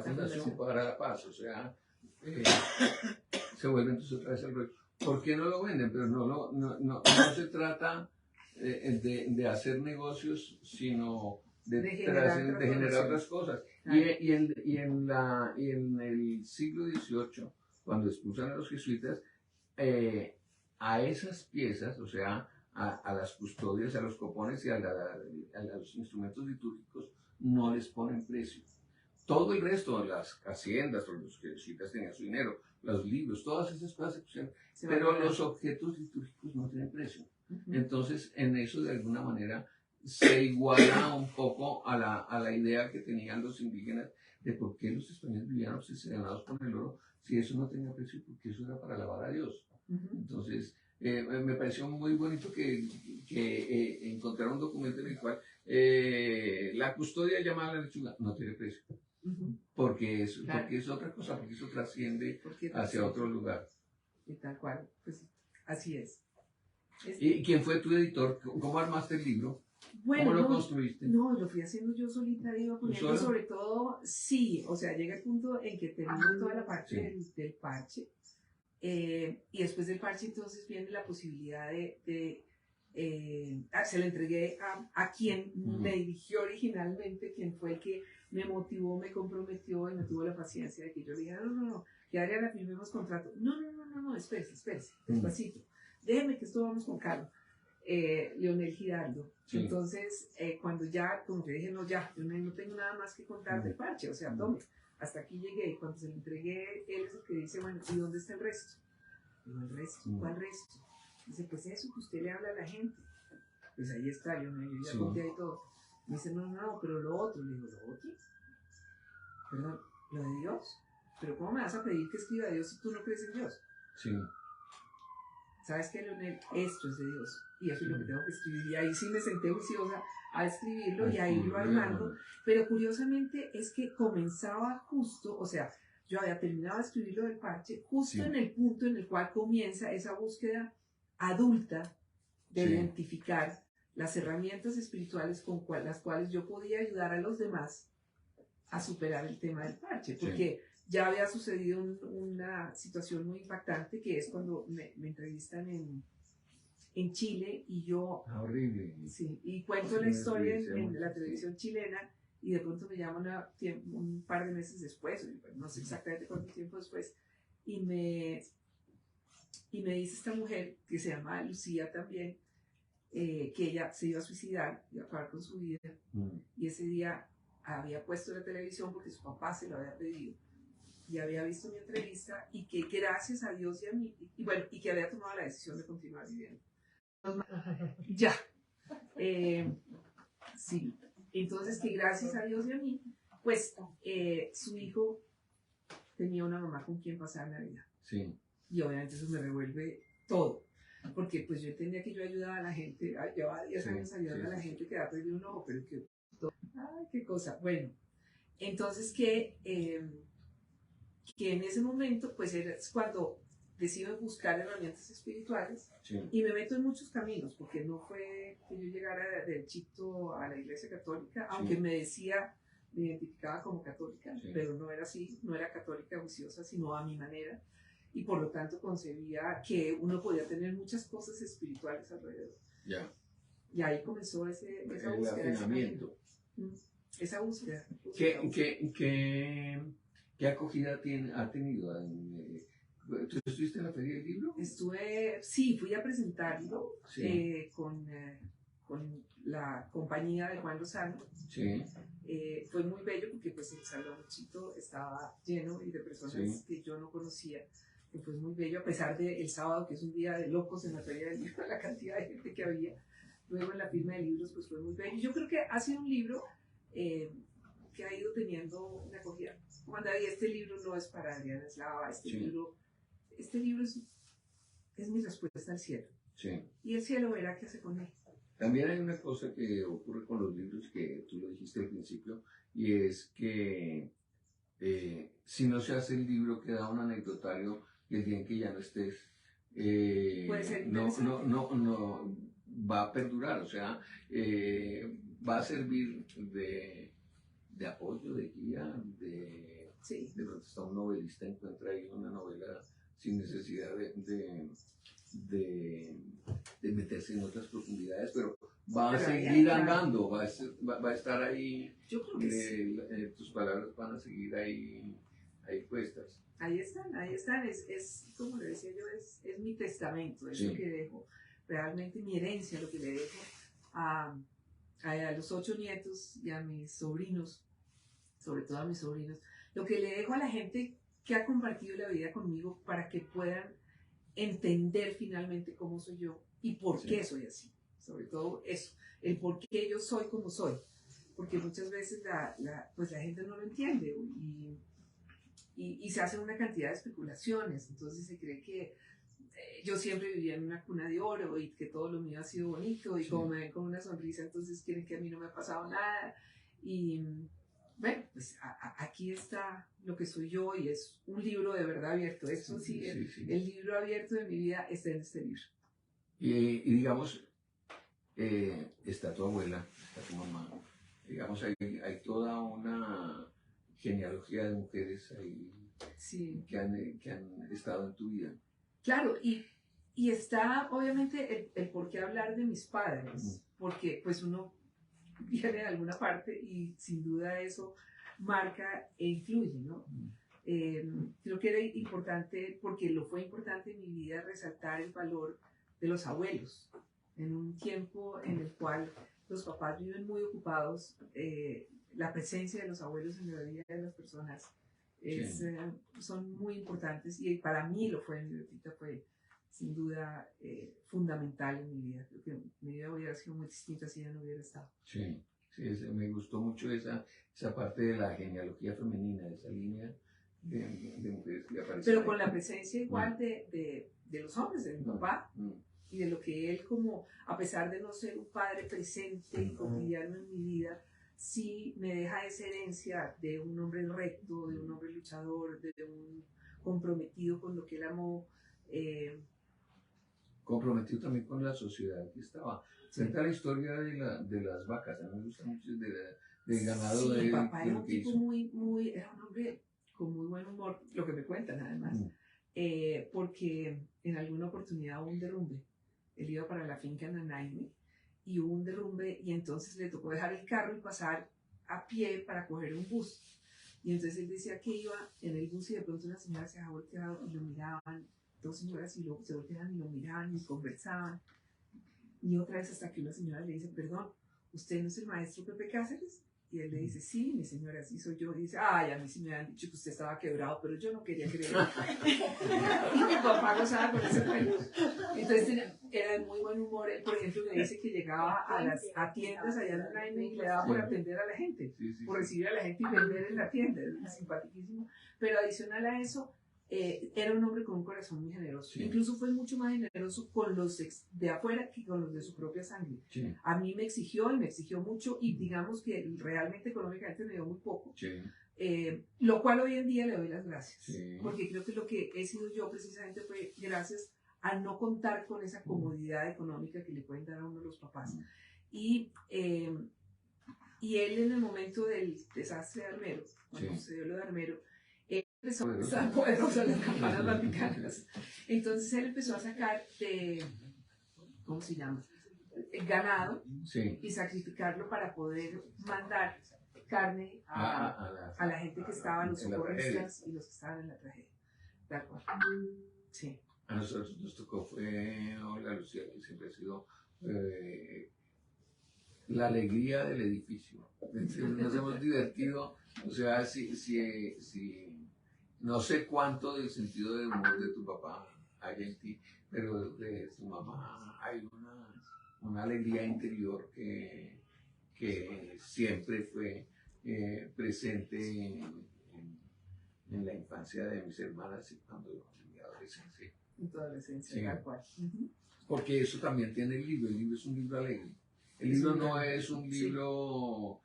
fundación para la paz. O sea, se vuelve entonces otra vez el rollo. ¿Por qué no lo venden? Pero no se trata de hacer negocios, sino de generar otras cosas. Claro. Y en el siglo XVIII, cuando expulsan a los jesuitas, a esas piezas, o sea, a las custodias, a los copones y a los instrumentos litúrgicos, no les ponen precio. Todo el resto, las haciendas, los jesuitas tenían su dinero, los libros, todas esas cosas se pusieron, pero los objetos litúrgicos no tienen precio. Entonces, en eso de alguna manera se iguala un poco a la idea que tenían los indígenas de por qué los españoles vivían obsesionados con el oro si eso no tenía precio, porque eso era para alabar a Dios. Entonces, me pareció muy bonito que encontrar un documento en el cual la custodia llamada la lechuga no tiene precio. Porque es otra cosa, porque eso trasciende hacia otro lugar. Y tal cual, pues así es. ¿Y quién fue tu editor? ¿Cómo armaste el libro? Bueno, ¿Cómo lo construiste? No, lo fui haciendo yo solita, iba poniendo sobre todo, sí, o sea, llega el punto en que termino toda la parte del parche, y después del parche entonces viene la posibilidad se lo entregué a quien me dirigió originalmente, quien fue el que me motivó, me comprometió y me tuvo la paciencia de que yo le dijera, no, que Adriana, firmemos contrato. No, espérese, despacito, déjeme que esto vamos con calma. Leonel Giraldo. Sí. Entonces, cuando ya, como te dije, yo no tengo nada más que contar del parche, o sea, tome, hasta aquí llegué, y cuando se lo entregué, él es el que dice, bueno, ¿y dónde está el resto? Digo, ¿el resto? ¿Cuál resto? Dice, pues eso que usted le habla a la gente. Pues ahí está, yo ya conté ahí todo. Me dice, no, pero lo otro. Le digo, ¿lo otro? Perdón, ¿lo de Dios? ¿Pero cómo me vas a pedir que escriba a Dios si tú no crees en Dios? Sí. ¿Sabes qué, Leonel? Esto es de Dios. Y eso es lo que tengo que escribir. Y ahí sí me senté juiciosa a escribirlo y a irlo armando. Pero curiosamente es que comenzaba justo, o sea, yo había terminado de escribir lo del parche, justo en el punto en el cual comienza esa búsqueda adulta de identificar las herramientas espirituales con las cuales yo podía ayudar a los demás a superar el tema del parche. Porque ya había sucedido una situación muy impactante, que es cuando me entrevistan en Chile y yo... Horrible. Sí, y cuento la historia en la televisión chilena, y de pronto me llaman un par de meses después, no sé exactamente cuánto tiempo después, y me dice esta mujer, que se llama Lucía también, que ella se iba a suicidar, iba a acabar con su vida, y ese día había puesto la televisión porque su papá se lo había pedido, y había visto mi entrevista, y que gracias a Dios y a mí, y que había tomado la decisión de continuar viviendo. Ya. Sí. Entonces, que gracias a Dios y a mí, pues su hijo tenía una mamá con quien pasar Navidad. Sí. Y obviamente eso me revuelve todo. Porque pues yo entendía que yo ayudaba a la gente, llevaba 10 años ayudando a la gente que ha perdido un ojo, pero que... Ay, qué cosa. Bueno, entonces que en ese momento, pues es cuando decido buscar herramientas espirituales y me meto en muchos caminos, porque no fue que yo llegara del Chipto a la Iglesia Católica, aunque me identificaba como católica, pero no era así, no era católica juiciosa, sino a mi manera, y por lo tanto concebía que uno podía tener muchas cosas espirituales alrededor. Y ahí comenzó esa búsqueda. Esa búsqueda. ¿Qué acogida ha tenido? ¿Tú estuviste en la Feria del Libro? Sí, fui a presentarlo con con la compañía de Juan Lozano. Sí. Fue muy bello porque pues el saloncito estaba lleno y de personas que yo no conocía, que fue muy bello, a pesar del sábado, que es un día de locos en la feria del libro, la cantidad de gente que había. Luego en la firma de libros pues fue muy bello. Yo creo que ha sido un libro que ha ido teniendo una acogida. Juan David, este libro no es para Adriana Eslava, este libro es mi respuesta al cielo. Sí. Y el cielo verá qué hace con él. También hay una cosa que ocurre con los libros que tú lo dijiste al principio, y es que si no se hace el libro queda un anecdotario y el día en que ya no estés, Puede ser no va a perdurar, o sea, va a servir de apoyo, de guía, de pronto está un novelista, encuentra ahí una novela sin necesidad de meterse en otras profundidades, pero va a seguir andando, va a estar ahí. Yo creo que tus palabras van a seguir ahí puestas. Ahí están, es como le decía yo, es mi testamento, es lo que dejo, realmente mi herencia, lo que le dejo a los 8 nietos y a mis sobrinos, sobre todo a mis sobrinos, lo que le dejo a la gente que ha compartido la vida conmigo para que puedan entender finalmente cómo soy yo y por qué soy así. Sobre todo eso, el por qué yo soy como soy. Porque muchas veces pues la gente no lo entiende y se hacen una cantidad de especulaciones. Entonces se cree que yo siempre vivía en una cuna de oro y que todo lo mío ha sido bonito y como me ven con una sonrisa, entonces quieren que a mí no me ha pasado nada. Y bueno, pues aquí está lo que soy yo y es un libro de verdad abierto. Eso el libro abierto de mi vida está en este libro. Y digamos, está tu abuela, está tu mamá, digamos, hay toda una genealogía de mujeres ahí que han estado en tu vida. Claro, y está obviamente el por qué hablar de mis padres, porque pues uno viene de alguna parte y sin duda eso marca e influye, ¿no? Creo que era importante, porque lo fue importante en mi vida, resaltar el valor de los abuelos, en un tiempo en el cual los papás viven muy ocupados, la presencia de los abuelos en la vida de las personas son muy importantes y para mí lo fue, mi Betita fue sin duda fundamental en mi vida. Creo que mi vida hubiera sido muy distinta si ella no hubiera estado. Sí, me gustó mucho esa parte de la genealogía femenina, esa línea de mujeres que aparecen. Pero con la presencia igual de los hombres, de mi papá, y de lo que él, como a pesar de no ser un padre presente y cotidiano en mi vida, sí me deja esa herencia de un hombre recto, de un hombre luchador, de un comprometido con lo que él amó. Comprometido también con la sociedad que estaba. Frente a la historia de las vacas, a mí me gusta mucho del ganado. Sí, mi papá era un tipo era un hombre con muy buen humor, lo que me cuentan además, porque en alguna oportunidad hubo un derrumbe. Él iba para la finca Nanaime y hubo un derrumbe y entonces le tocó dejar el carro y pasar a pie para coger un bus. Y entonces él decía que iba en el bus y de pronto una señora se había volteado y lo miraban, 2 señoras y luego se volteaban y lo miraban y conversaban. Y otra vez hasta que una señora le dice, perdón, ¿usted no es el maestro Pepe Cáceres? Y él le dice, sí, mi señora, sí soy yo. Y dice, ay, a mí sí me han dicho que usted estaba quebrado, pero yo no quería creer. Y mi papá gozaba con ese cuento. Entonces era de muy buen humor. Él, por ejemplo, me dice que llegaba a tiendas allá en Nanaime y le daba por atender a la gente, por recibir a la gente y vender en la tienda. Es simpaticísimo. Pero adicional a eso, era un hombre con un corazón muy generoso. Incluso fue mucho más generoso con los de afuera que con los de su propia sangre. A mí me exigió y me exigió mucho y digamos que realmente económicamente me dio muy poco. Lo cual hoy en día le doy las gracias. Porque creo que lo que he sido yo precisamente fue gracias a no contar con esa comodidad económica que le pueden dar a uno los papás. Y él en el momento del desastre de Armero, cuando sucedió lo de Armero, estaban poderosas las campanas vaticanas. Entonces él empezó a sacar ¿cómo se llama? El ganado y sacrificarlo para poder mandar carne a la gente que estaba, los socorristas y los que estaban en la tragedia. ¿De acuerdo? Sí. A nosotros nos tocó, fue Olga Lucía, que siempre ha sido la alegría del edificio. Nos hemos divertido, o sea, no sé cuánto del sentido del humor de tu papá hay en ti, pero de tu mamá hay una alegría interior que siempre fue presente en la infancia de mis hermanas y cuando en mi adolescencia. En tu adolescencia, Sí. tal cual. Porque eso también tiene el libro es un libro alegre. El libro no es un libro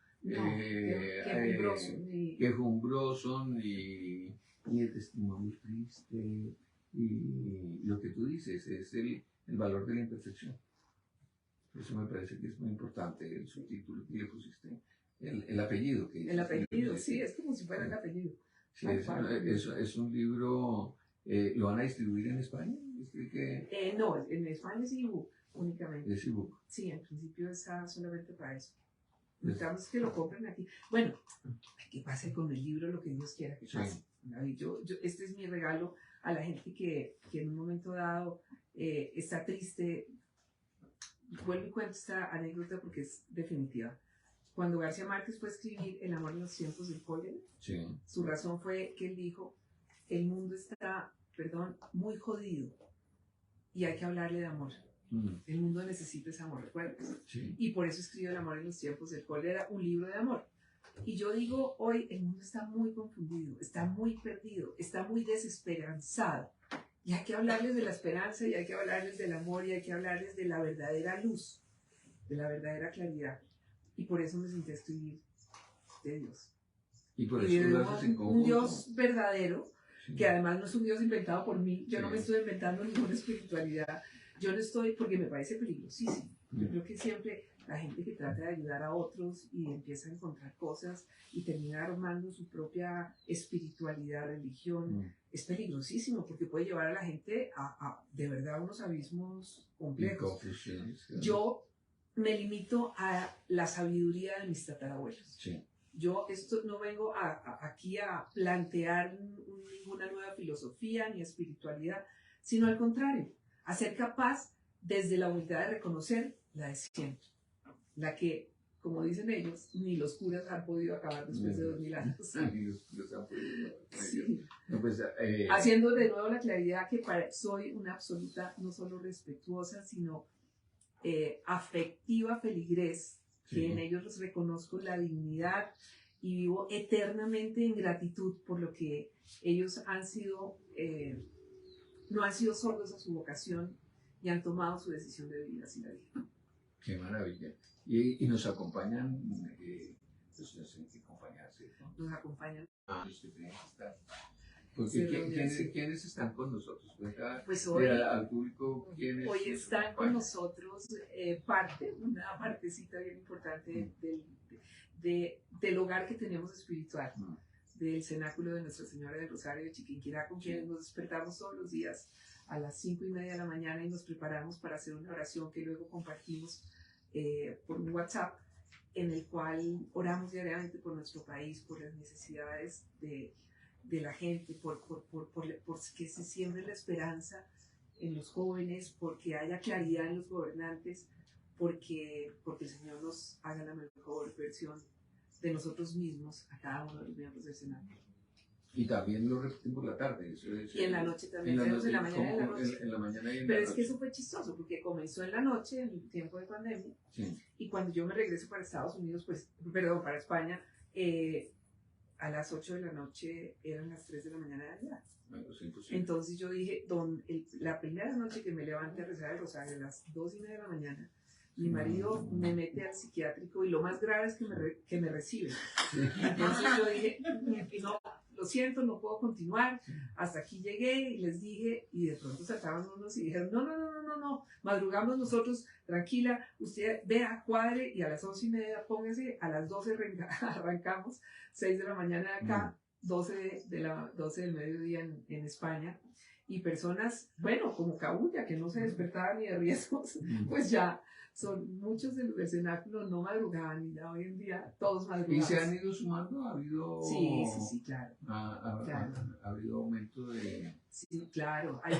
quejumbroso, ni el testimonio triste, y lo que tú dices es el valor de la imperfección. Eso me parece que es muy importante, el subtítulo que le pusiste, el apellido. El apellido, sí, es como si fuera el apellido. Sí, es un libro, ¿lo van a distribuir en España? No, en España es ebook únicamente. Es ebook. Sí, en principio está solamente para eso. Necesitamos que lo compren aquí. Bueno, que pase con el libro lo que Dios quiera que pase. Sí. Este es mi regalo a la gente que en un momento dado está triste. Vuelvo y cuento esta anécdota porque es definitiva. Cuando García Márquez fue a escribir El amor en los tiempos del cólera, sí, su razón fue que él dijo, el mundo está, muy jodido y hay que hablarle de amor. El mundo necesita ese amor, ¿recuerdas? Sí. Y por eso escribió El amor en los tiempos del cólera, un libro de amor. Y yo digo, hoy el mundo está muy confundido, está muy perdido, está muy desesperanzado. Y hay que hablarles de la esperanza, y hay que hablarles del amor, y hay que hablarles de la verdadera luz, de la verdadera claridad. Y por eso me senté a escribir de Dios. Y por eso lo haces en conjunto. Un Dios verdadero, sí, que además no es un Dios inventado por mí. Yo no me estoy inventando ninguna espiritualidad. Yo no estoy, porque me parece peligrosísimo. Yo creo que siempre la gente que trata de ayudar a otros y empieza a encontrar cosas y termina armando su propia espiritualidad, religión, es peligrosísimo porque puede llevar a la gente a de verdad unos abismos complejos. Yo me limito a la sabiduría de mis tatarabuelos. Sí. Yo no vengo aquí a plantear ninguna nueva filosofía ni espiritualidad, sino al contrario, a ser capaz desde la humildad de reconocer la de siempre, la que, como dicen ellos, ni los curas han podido acabar después de 2000 años. Ni los curas han podido acabar. Sí. No, pues, haciendo de nuevo la claridad que soy una absoluta, no solo respetuosa, sino afectiva feligrés, que sí, en ellos reconozco la dignidad y vivo eternamente en gratitud por lo que ellos han sido, no han sido sordos a su vocación y han tomado su decisión de vivir así la vida. Qué maravilla. Y nos acompañan, pues nos tienen que acompañar, ¿cierto? Nos acompañan. Los que tienen que estar. Porque ¿quiénes están con nosotros? Pues hoy, al público, ¿quiénes hoy están con nosotros una partecita bien importante del hogar que tenemos espiritual, del cenáculo de Nuestra Señora del Rosario de Chiquinquirá, con quienes nos despertamos todos los días a las 5:30 de la mañana y nos preparamos para hacer una oración que luego compartimos por un WhatsApp, en el cual oramos diariamente por nuestro país, por las necesidades de la gente, por que se siembre la esperanza en los jóvenes, porque haya claridad en los gobernantes, porque el Señor nos haga la mejor versión de nosotros mismos a cada uno de los miembros del Senado. Y también lo repiten por la tarde. Y en la noche también. En la mañana y en la noche. En la mañana y en Pero la es noche. que eso fue chistoso, porque comenzó en la noche, en el tiempo de pandemia, sí, y cuando yo me regreso para Estados Unidos, para España, a las 8 de la noche eran las 3 de la mañana de allá. Bueno, entonces yo dije, la primera noche que me levanté a rezar el rosario a las 2:30 de la mañana, mi marido me mete al psiquiátrico y lo más grave es que me recibe. Entonces yo dije, no, lo siento, no puedo continuar, hasta aquí llegué y les dije, y de pronto saltaban unos y dijeron, no, madrugamos nosotros, tranquila, usted vea, cuadre, y a las 11:30 póngase, a las 12 arrancamos, 6 de la mañana de acá, 12 del mediodía en España, y personas, bueno, como Cabuya, que no se despertaban ni de riesgos, pues ya son muchos de los del cenáculo no madrugaban y ya hoy en día todos madrugan. ¿Y se han ido sumando? ¿Ha habido, sí, claro. Claro. Ha habido aumento de...? Sí, claro. Hay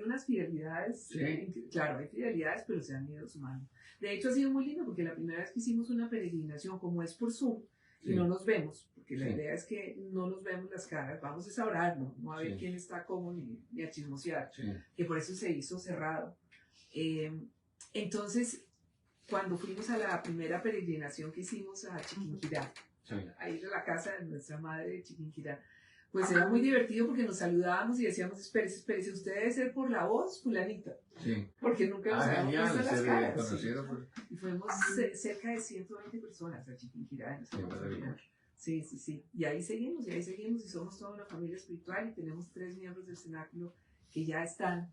unas fidelidades. Sí. Claro, hay fidelidades, pero se han ido sumando. De hecho, ha sido muy lindo porque la primera vez que hicimos una peregrinación, como es por Zoom, y no nos vemos, porque la idea es que no nos vemos las caras, vamos a orar, no a ver quién está cómo ni a chismosear, que por eso se hizo cerrado. Entonces, cuando fuimos a la primera peregrinación que hicimos a Chiquinquirá, a ir a la casa de nuestra madre de Chiquinquirá, pues era muy divertido porque nos saludábamos y decíamos, espérese, usted debe ser por la voz, fulanita. Porque nunca nos habíamos visto las caras. Y fuimos cerca de 120 personas a Chiquinquirá en esa oportunidad. Sí. Y ahí seguimos, y somos toda una familia espiritual y tenemos 3 miembros del cenáculo que ya están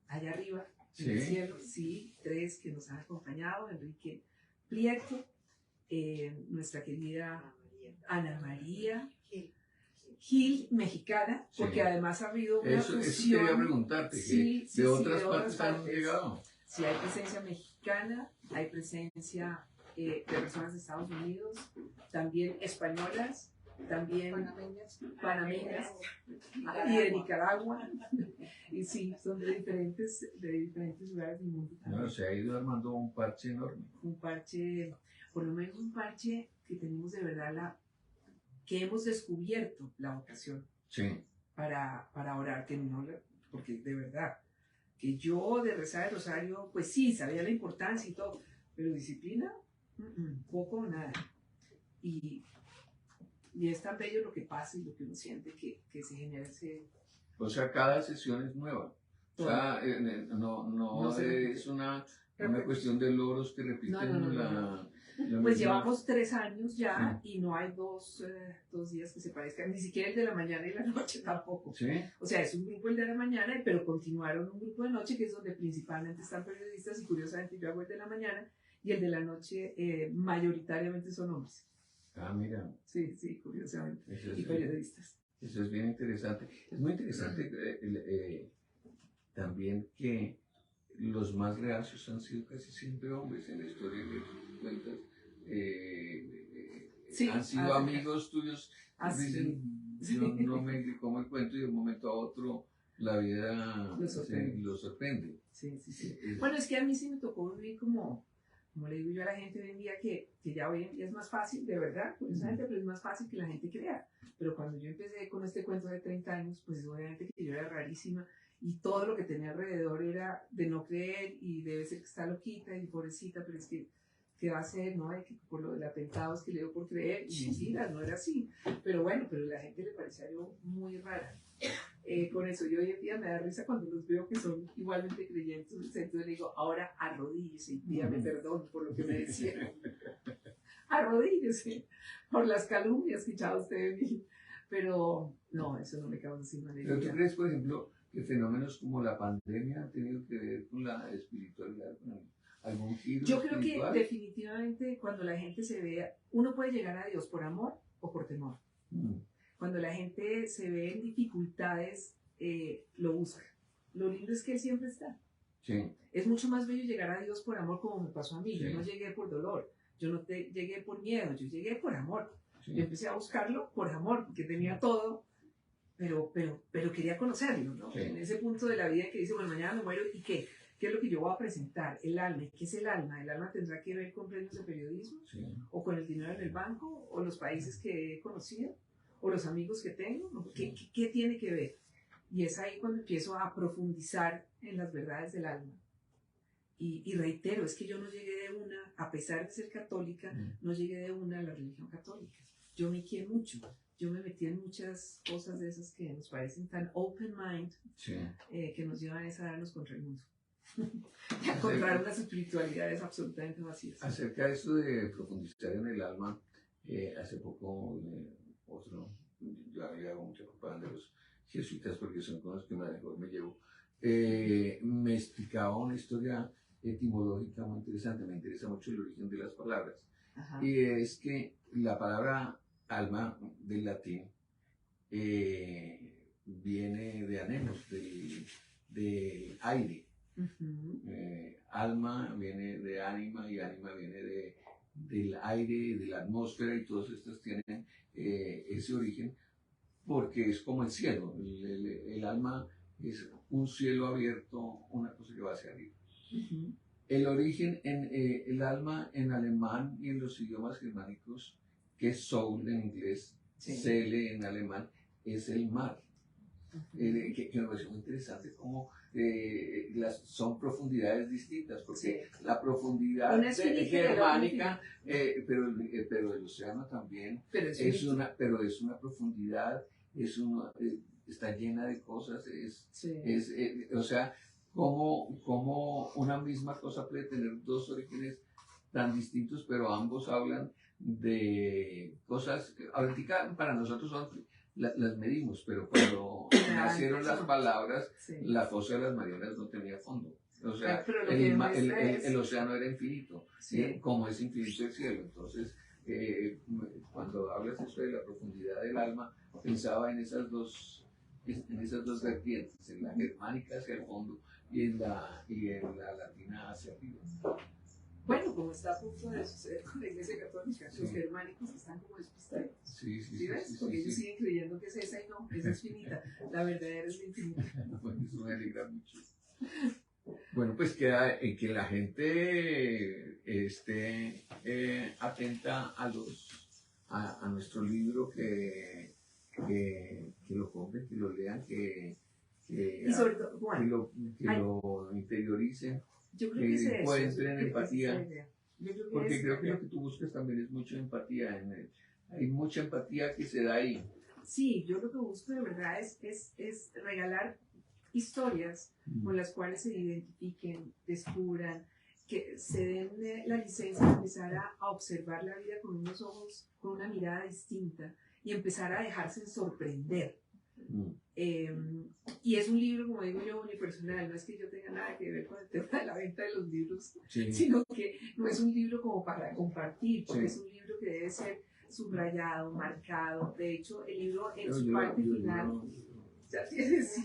allá arriba, en el cielo. Sí, 3 que nos han acompañado, Enrique Prieto, nuestra querida Ana María Gil, mexicana, porque además ha habido una fusión. Eso quería preguntarte, de otras partes han llegado. Sí, hay presencia mexicana, hay presencia de personas de Estados Unidos, también españolas, también panameñas y de Nicaragua. Y sí, son de diferentes lugares del mundo. No, se ha ido armando un parche enorme. Un parche, por lo menos un parche que tenemos de verdad que hemos descubierto la vocación para orar, porque de verdad, que yo de rezar el rosario, pues sí, sabía la importancia y todo, pero disciplina, poco o nada. Y es tan bello lo que pasa y lo que uno siente que se genera ese... O sea, cada sesión es nueva. O sea, no es una cuestión de logros que repiten Pues llevamos 3 años ya y no hay dos días que se parezcan, ni siquiera el de la mañana y la noche tampoco. O sea, es un grupo el de la mañana, pero continuaron un grupo de noche que es donde principalmente están periodistas y curiosamente yo hago el de la mañana y el de la noche mayoritariamente son hombres. Ah, mira. Sí, curiosamente. Y periodistas. Eso es bien interesante. Es muy interesante también que los más reacios han sido casi siempre hombres en la historia que cuentas. Han sido amigos tuyos. Dicen, yo no me como el cuento y de un momento a otro la vida los sorprende. Sí. Bueno, es que a mí sí me tocó vivir como le digo yo a la gente hoy en día, que ya hoy en día es más fácil, de verdad, curiosamente, pero es más fácil que la gente crea. Pero cuando yo empecé con este cuento de 30 años, pues obviamente que yo era rarísima y todo lo que tenía alrededor era de no creer y debe ser que está loquita y pobrecita, pero es que ¿qué va a hacer? No, que por lo del atentado es que le dio por creer, y mentira, no era así. Pero bueno, pero a la gente le parecía algo muy rara. Con eso yo hoy en día me da risa cuando los veo que son igualmente creyentes, entonces le digo, ahora arrodíllese y pídame perdón por lo que me decían. Arrodíllese por las calumnias que echaba usted de mí. Pero no, eso no me causa sin manera. ¿Pero tú crees, por ejemplo, que fenómenos como la pandemia han tenido que ver con la espiritualidad, con algún giro Yo creo espiritual? que definitivamente cuando la gente se ve, uno puede llegar a Dios por amor o por temor. Cuando la gente se ve en dificultades, lo busca. Lo lindo es que Él siempre está. Es mucho más bello llegar a Dios por amor, como me pasó a mí. Yo no llegué por dolor, yo no llegué por miedo, yo llegué por amor. Yo empecé a buscarlo por amor, porque tenía todo, pero quería conocerlo, ¿no? En ese punto de la vida que dice, bueno, mañana me muero, ¿y qué? ¿Qué es lo que yo voy a presentar? El alma. ¿Y qué es el alma? ¿El alma tendrá que ver con premios de periodismo? ¿O con el dinero en el banco? ¿O los países que he conocido? ¿O los amigos que tengo? ¿No? ¿Qué tiene que ver? Y es ahí cuando empiezo a profundizar en las verdades del alma. Y reitero, es que yo no llegué de una, a pesar de ser católica, no llegué de una a la religión católica. Yo me quiero mucho. Yo me metí en muchas cosas de esas que nos parecen tan open mind, que nos llevan a darnos contra el mundo. Y a encontrar unas espiritualidades absolutamente vacías. Acerca de eso de profundizar en el alma, hace poco yo hago mucha propaganda de los jesuitas porque son con los que mejor me llevo, me explicaba una historia etimológica muy interesante. Me interesa mucho el origen de las palabras. Y es que la palabra alma del latín viene de anemos, de aire. Alma viene de ánima y ánima viene del aire, de la atmósfera, y todos estos tienen ese origen porque es como el cielo. El alma es un cielo abierto, una cosa que va hacia arriba. El origen, el alma en alemán y en los idiomas germánicos, que es soul en inglés, Seele en alemán, es el mar. Que me pareció muy interesante cómo son profundidades distintas, porque la profundidad germánica, pero el océano también es una profundidad, está llena de cosas, o sea, como una misma cosa puede tener dos orígenes tan distintos, pero ambos hablan de cosas que ahorita para nosotros son las medimos, pero cuando nacieron las palabras, la fosa de las Marianas no tenía fondo. O sea, el océano era infinito, como es infinito el cielo. Entonces, cuando hablas eso de la profundidad del alma, pensaba en esas dos vertientes, en la germánica hacia el fondo y en la latina hacia arriba. Bueno, como está a punto de suceder con la Iglesia Católica, los germánicos están como despistados. ¿Sí ves? Porque ellos siguen creyendo que es esa y no, esa es finita. La verdadera es la infinita. Bueno, eso me alegra mucho. Bueno, pues queda en que la gente esté atenta a nuestro libro, que lo compren, que lo lean, que sobre todo, Juan, que lo interioricen. Yo creo que es eso. Encuentren empatía, porque creo que lo que tú buscas también es mucha empatía. Hay mucha empatía que se da ahí. Sí, yo lo que busco de verdad es regalar historias con las cuales se identifiquen, descubran, que se den la licencia de empezar a observar la vida con unos ojos, con una mirada distinta, y empezar a dejarse sorprender. Y es un libro, como digo yo, unipersonal. No es que yo tenga nada que ver con el tema de la venta de los libros, sino que no es un libro como para compartir, porque es un libro que debe ser subrayado, marcado. De hecho, el libro en su parte final, ya tienes,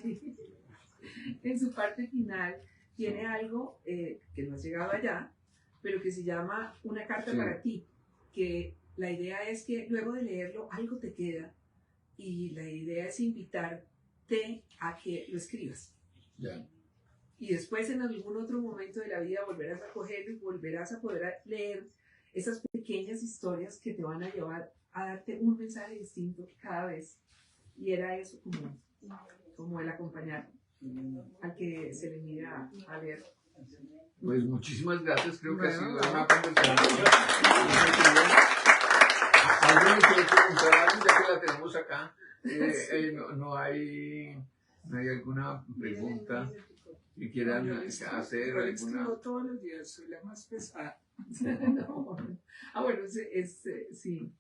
en su parte final tiene algo que no has llegado allá, pero que se llama Una carta para ti, que la idea es que luego de leerlo algo te queda, y la idea es invitarte a que lo escribas. Y después en algún otro momento de la vida volverás a cogerlo y volverás a poder leer esas pequeñas historias que te van a llevar a darte un mensaje distinto cada vez. Y era eso como el acompañar al que se le mira a leer. Pues muchísimas gracias, creo que ha sido una conversación. ¿Alguien quiere preguntar algo ya que la tenemos acá? No hay alguna pregunta que quieran hacer. Yo escribo todos los días, soy la más pesada. Bueno, sí,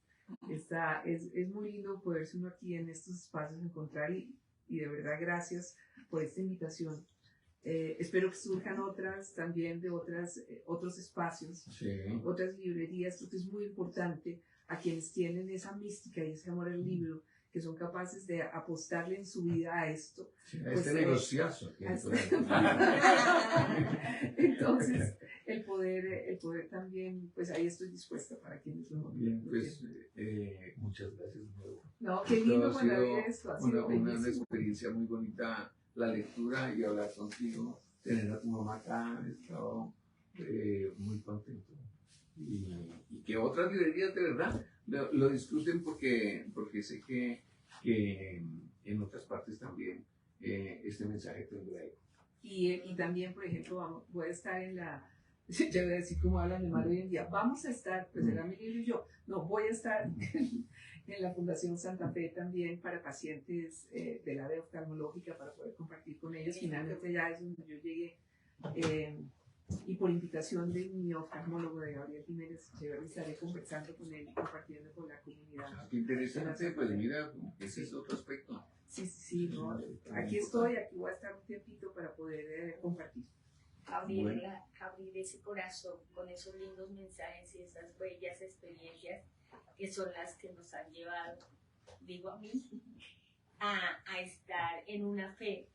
es muy lindo poderse uno aquí en estos espacios encontrar, y de verdad gracias por esta invitación. Espero que surjan otras también de otros espacios, otras librerías, porque es muy importante a quienes tienen esa mística y ese amor al libro, que son capaces de apostarle en su vida a esto. Pues, negociazo. Entonces, el poder también, pues ahí estoy dispuesta para quienes lo bien, pues muchas gracias de nuevo. No, qué lindo cuando había esto. Ha sido una experiencia muy bonita, la lectura y hablar contigo, tener a tu mamá acá, he estado muy contento. Y que otras librerías de verdad lo disfruten, porque sé que en otras partes también este mensaje tendrá eco. Y también, por ejemplo, voy a estar en la, ya voy a decir cómo hablan de mal hoy en día, vamos a estar, pues era mi libro y yo, no, voy a estar en la Fundación Santa Fe también para pacientes del área oftalmológica, para poder compartir con ellos. Finalmente ya es donde yo llegué. Y por invitación de mi oftalmólogo, de Gabriel Jiménez, estaré conversando con él y compartiendo con la comunidad. Qué interesante, pues mira, ese es otro aspecto. Sí, no, aquí estoy, aquí voy a estar un tiempito para poder compartir. Abrir ese corazón con esos lindos mensajes y esas bellas experiencias que son las que nos han llevado, digo a mí, a estar en una fe,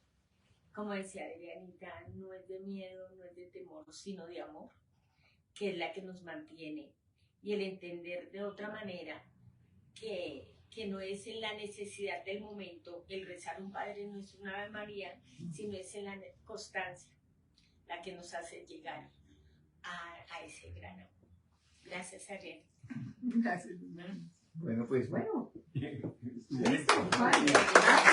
como decía Adrianita, no es de miedo, no es de temor, sino de amor, que es la que nos mantiene. Y el entender de otra manera que no es en la necesidad del momento el rezar un Padre Nuestro, una Ave María, sino es en la constancia la que nos hace llegar a ese gran amor. Gracias, Ariel. Gracias. Bueno, pues Bueno, estuvo listo. Vale, gracias.